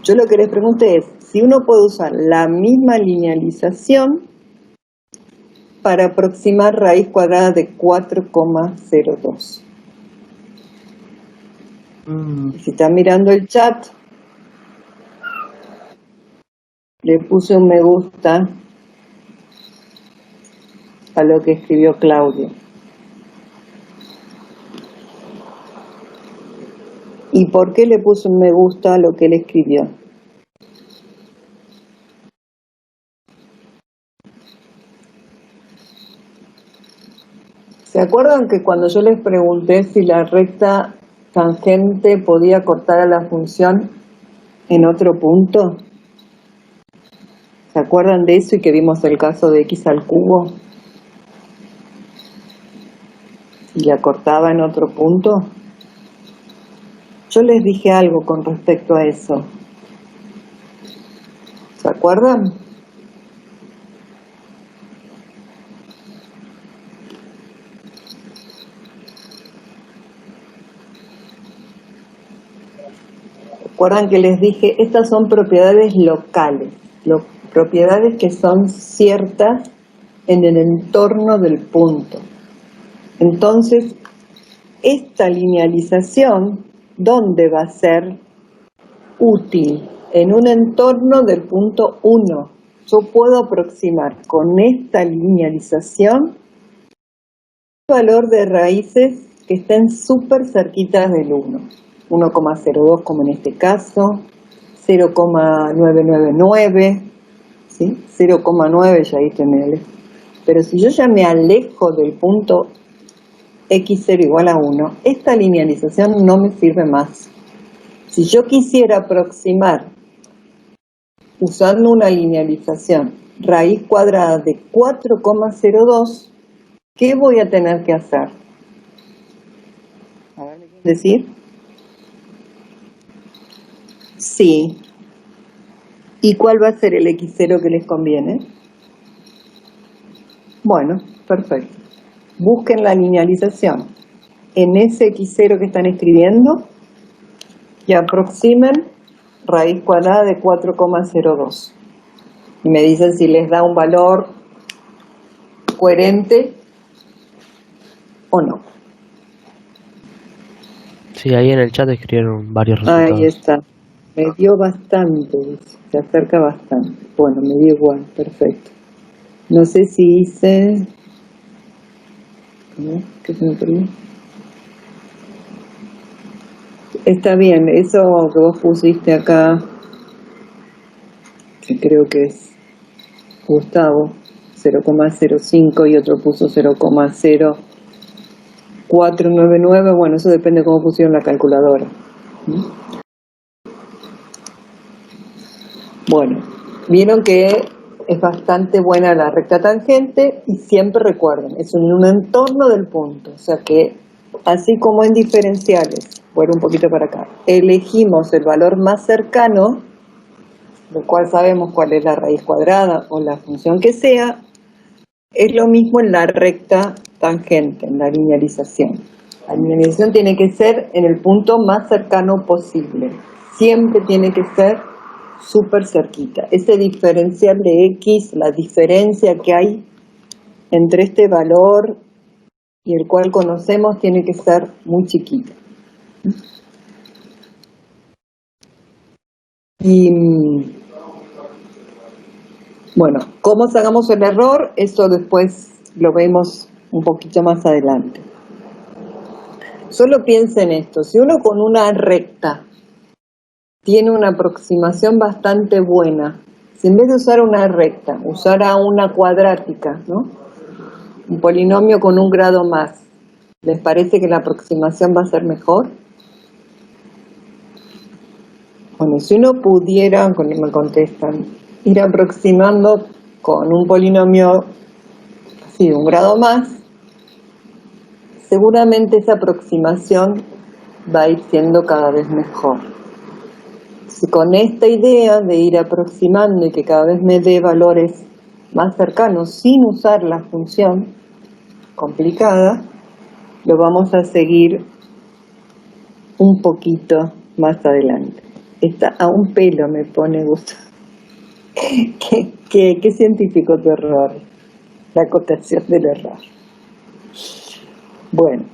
Yo lo que les pregunto es si uno puede usar la misma linealización para aproximar raíz cuadrada de 4,02. Si están mirando el chat, le puse un me gusta a lo que escribió Claudio. ¿Y por qué le puse un me gusta a lo que él escribió? ¿Se acuerdan que cuando yo les pregunté si la recta tangente podía cortar a la función en otro punto? ¿Se acuerdan de eso y que vimos el caso de x al cubo? ¿Y la cortaba en otro punto? Yo les dije algo con respecto a eso. ¿Se acuerdan? Recuerdan que les dije, estas son propiedades locales, propiedades que son ciertas en el entorno del punto. Entonces, esta linealización, ¿dónde va a ser útil? En un entorno del punto 1. Yo puedo aproximar con esta linealización el valor de raíces que estén súper cerquitas del 1. 1,02 como en este caso, 0,999, ¿sí? 0,9 ya hice medio. Pero si yo ya me alejo del punto x0 igual a 1, esta linealización no me sirve más. Si yo quisiera aproximar, usando una linealización, raíz cuadrada de 4,02, ¿qué voy a tener que hacer? A ver, ¿me quieren decir? Sí. ¿Y cuál va a ser el x0 que les conviene? Bueno, perfecto. Busquen la linealización en ese x0 que están escribiendo y aproximen raíz cuadrada de 4,02. Y me dicen si les da un valor coherente o no. Sí, ahí en el chat escribieron varios resultados. Ahí está. Me dio bastante, se acerca bastante. Bueno, me dio igual, perfecto. No sé si hice... ¿Qué se me perdió? Está bien, eso que vos pusiste acá, que creo que es Gustavo, 0,05 y otro puso 0,0499, bueno, eso depende de cómo pusieron la calculadora. Bueno, vieron que es bastante buena la recta tangente y siempre recuerden, es en un entorno del punto, o sea que así como en diferenciales, vuelvo un poquito para acá, elegimos el valor más cercano, del cual sabemos cuál es la raíz cuadrada o la función que sea, es lo mismo en la recta tangente, en la linealización. La linealización tiene que ser en el punto más cercano posible, siempre tiene que ser súper cerquita. Ese diferencial de x, la diferencia que hay entre este valor y el cual conocemos tiene que ser muy chiquita. Y bueno, ¿cómo sacamos el error? Eso después lo vemos un poquito más adelante. Solo piensen esto, si uno con una recta tiene una aproximación bastante buena, si en vez de usar una recta, usara una cuadrática, ¿no? Un polinomio con un grado más, ¿les parece que la aproximación va a ser mejor? Bueno, si uno pudiera, me contestan, ir aproximando con un polinomio así de un grado más, seguramente esa aproximación va a ir siendo cada vez mejor. Si con esta idea de ir aproximando y que cada vez me dé valores más cercanos sin usar la función complicada, lo vamos a seguir un poquito más adelante. Está a un pelo me pone gusto. ¿Qué científico tu error? La acotación del error. Bueno.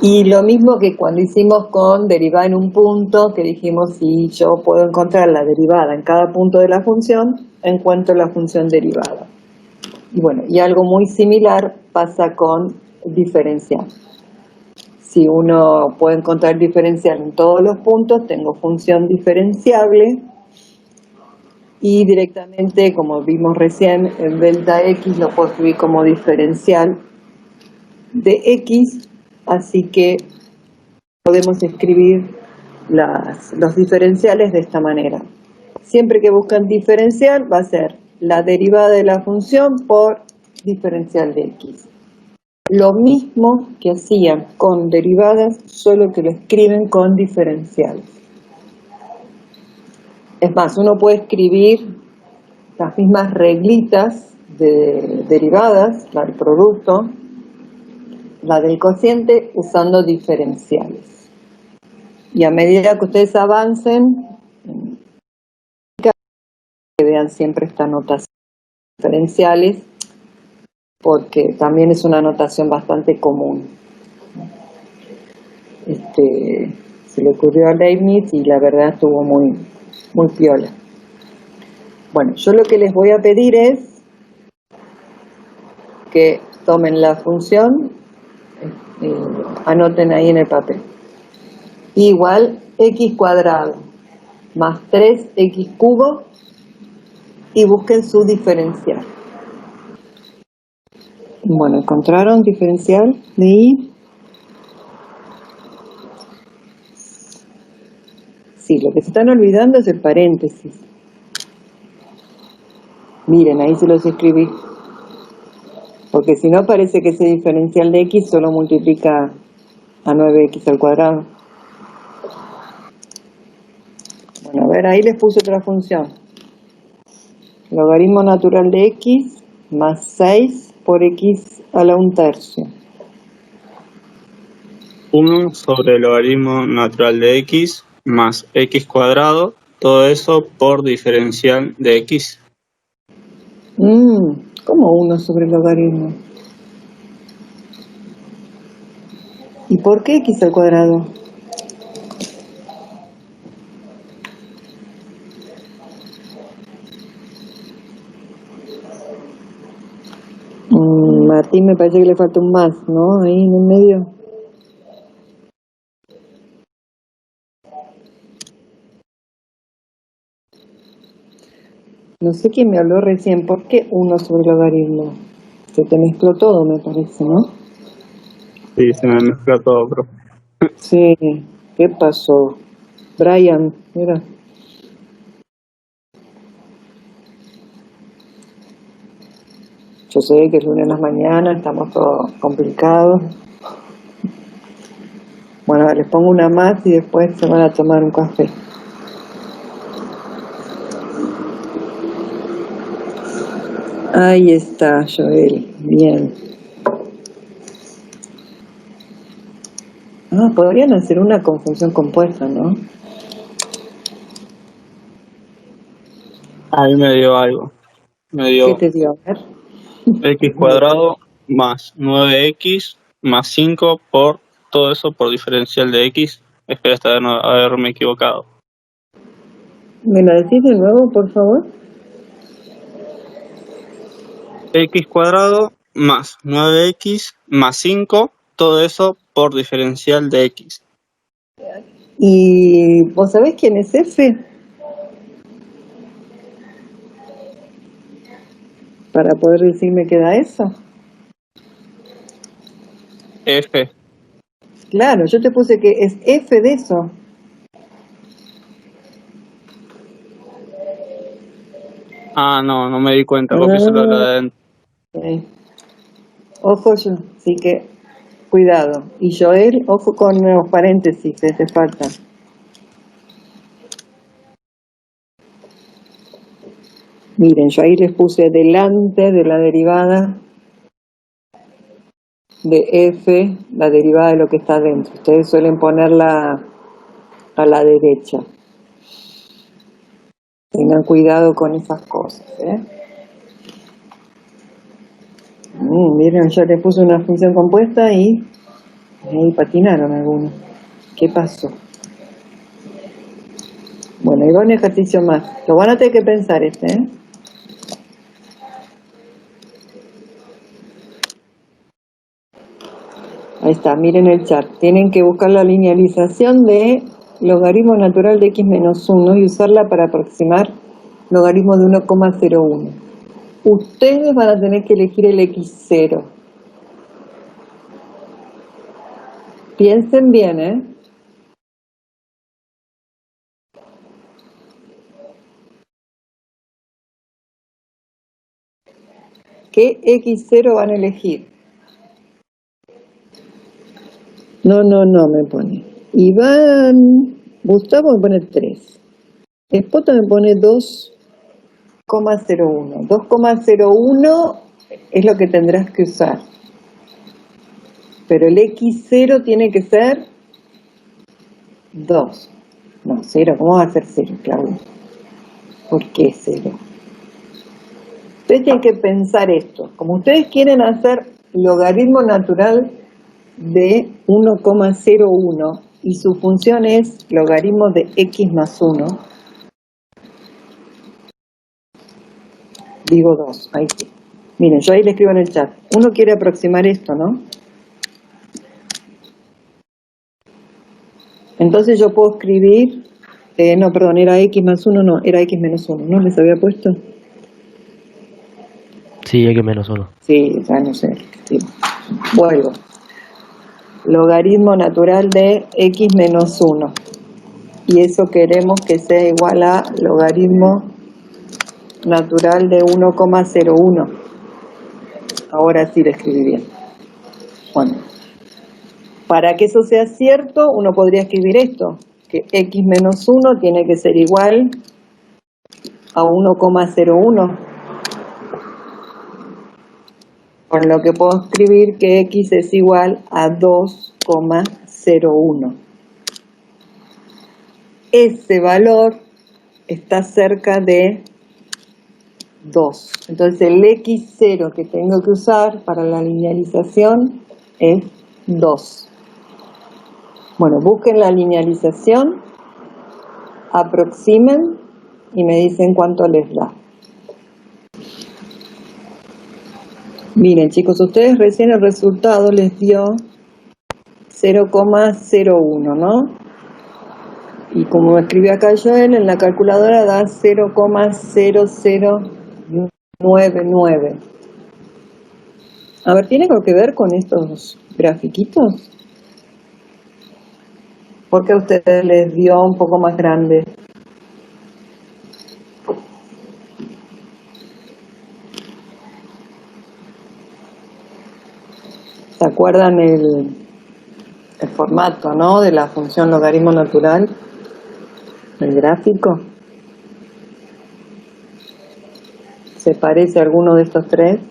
Y lo mismo que cuando hicimos con derivada en un punto, que dijimos si yo puedo encontrar la derivada en cada punto de la función, encuentro la función derivada. Y bueno, y algo muy similar pasa con diferencial. Si uno puede encontrar diferencial en todos los puntos, tengo función diferenciable y directamente, como vimos recién, el delta x lo puedo escribir como diferencial de x, así que podemos escribir los diferenciales de esta manera. Siempre que buscan diferencial va a ser la derivada de la función por diferencial de x. Lo mismo que hacían con derivadas, solo que lo escriben con diferenciales. Es más, uno puede escribir las mismas reglitas de derivadas, la del producto, la del cociente, usando diferenciales. Y a medida que ustedes avancen, que vean siempre esta notación de diferenciales, porque también es una notación bastante común. Se le ocurrió a Leibniz y la verdad estuvo muy piola. Bueno, yo lo que les voy a pedir es que tomen la función, anoten ahí en el papel, igual x cuadrado más 3x cubo y busquen su diferencial. Bueno, ¿encontraron diferencial de y? Sí, lo que se están olvidando es el paréntesis. Miren, ahí se los escribí. Porque si no parece que ese diferencial de x solo multiplica a 9x al cuadrado. Bueno, a ver, ahí les puse otra función. Logaritmo natural de x más 6 por x a la 1/3. 1 sobre el logaritmo natural de x más x cuadrado, todo eso por diferencial de x. ¿Cómo 1 sobre el logaritmo? ¿Y por qué x al cuadrado? Martín me parece que le falta un más, ¿no? Ahí en el medio. No sé quién me habló recién. ¿Por qué 1 sobre el logaritmo? Se te mezcló todo, me parece, ¿no? Sí, se me mezcla todo, profe. Sí, ¿qué pasó? Brian, mira. Yo sé que es lunes en las mañanas, estamos todos complicados. Bueno, les pongo una más y después se van a tomar un café. Ahí está, Joel. Bien. Podrían hacer una conjunción compuesta, ¿no? Ahí me dio algo. Me ¿Qué dio te dio? A ver. x cuadrado más 9x más 5 por todo eso por diferencial de x. Espero hasta no haberme equivocado. ¿Me la decís de nuevo, por favor? X cuadrado más 9x más 5, todo eso por diferencial de x. ¿Y vos sabés quién es F? Para poder decirme qué da eso. F. Claro, yo te puse que es F de eso. No me di cuenta, porque solo la de adentro. Sí. Ojo, sí que cuidado. Y Joel, ojo con los paréntesis, que te faltan. Miren, yo ahí les puse delante de la derivada de f, la derivada de lo que está dentro. Ustedes suelen ponerla a la derecha. Tengan cuidado con esas cosas, ¿eh? Miren, ya les puse una función compuesta y ahí patinaron algunos. ¿Qué pasó? Bueno, ahí va un ejercicio más. Lo van a tener que pensar ¿eh? Ahí está, miren el chat. Tienen que buscar la linealización de logaritmo natural de x menos 1 y usarla para aproximar logaritmo de 1,01. Ustedes van a tener que elegir el x0. Piensen bien, ¿eh? ¿Qué x0 van a elegir? No, me pone. Iván, Gustavo me pone 3. Espota me pone 2,01. 2,01 es lo que tendrás que usar. Pero el x0 tiene que ser 2. No, 0. ¿Cómo va a ser 0, Claudia? ¿Por qué 0? Ustedes tienen que pensar esto. Como ustedes quieren hacer logaritmo natural de 1,01 y su función es logaritmo de x más 1, digo 2, ahí sí. Miren, yo ahí le escribo en el chat. Uno quiere aproximar esto, ¿no? Entonces yo puedo escribir, no, perdón, era x más 1, no, era x menos 1, ¿no les había puesto? Sí, x menos 1. Sí, ya no sé. Sí. Vuelvo. Logaritmo natural de x menos 1. Y eso queremos que sea igual a logaritmo natural de 1,01. Ahora sí lo escribí bien. Bueno, para que eso sea cierto, uno podría escribir esto, que x menos 1 tiene que ser igual a 1,01. Con lo que puedo escribir que x es igual a 2,01. Ese valor está cerca de 2. Entonces el x0 que tengo que usar para la linealización es 2. Bueno, busquen la linealización, aproximen y me dicen cuánto les da. Miren chicos, ustedes recién el resultado les dio 0,01, ¿no? Y como escribí acá Joel, en la calculadora da 0,0099. A ver, ¿tiene algo que ver con estos grafiquitos? ¿Por qué a ustedes les dio un poco más grande? ¿Se acuerdan el formato, ¿no? De la función logaritmo natural, el gráfico? ¿Se parece a alguno de estos tres?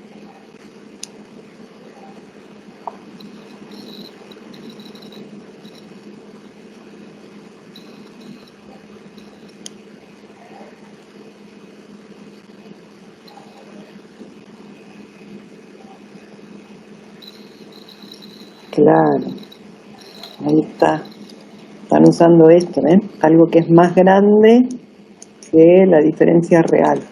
Claro, ahí está. Están usando esto, ¿eh? Algo que es más grande que la diferencia real.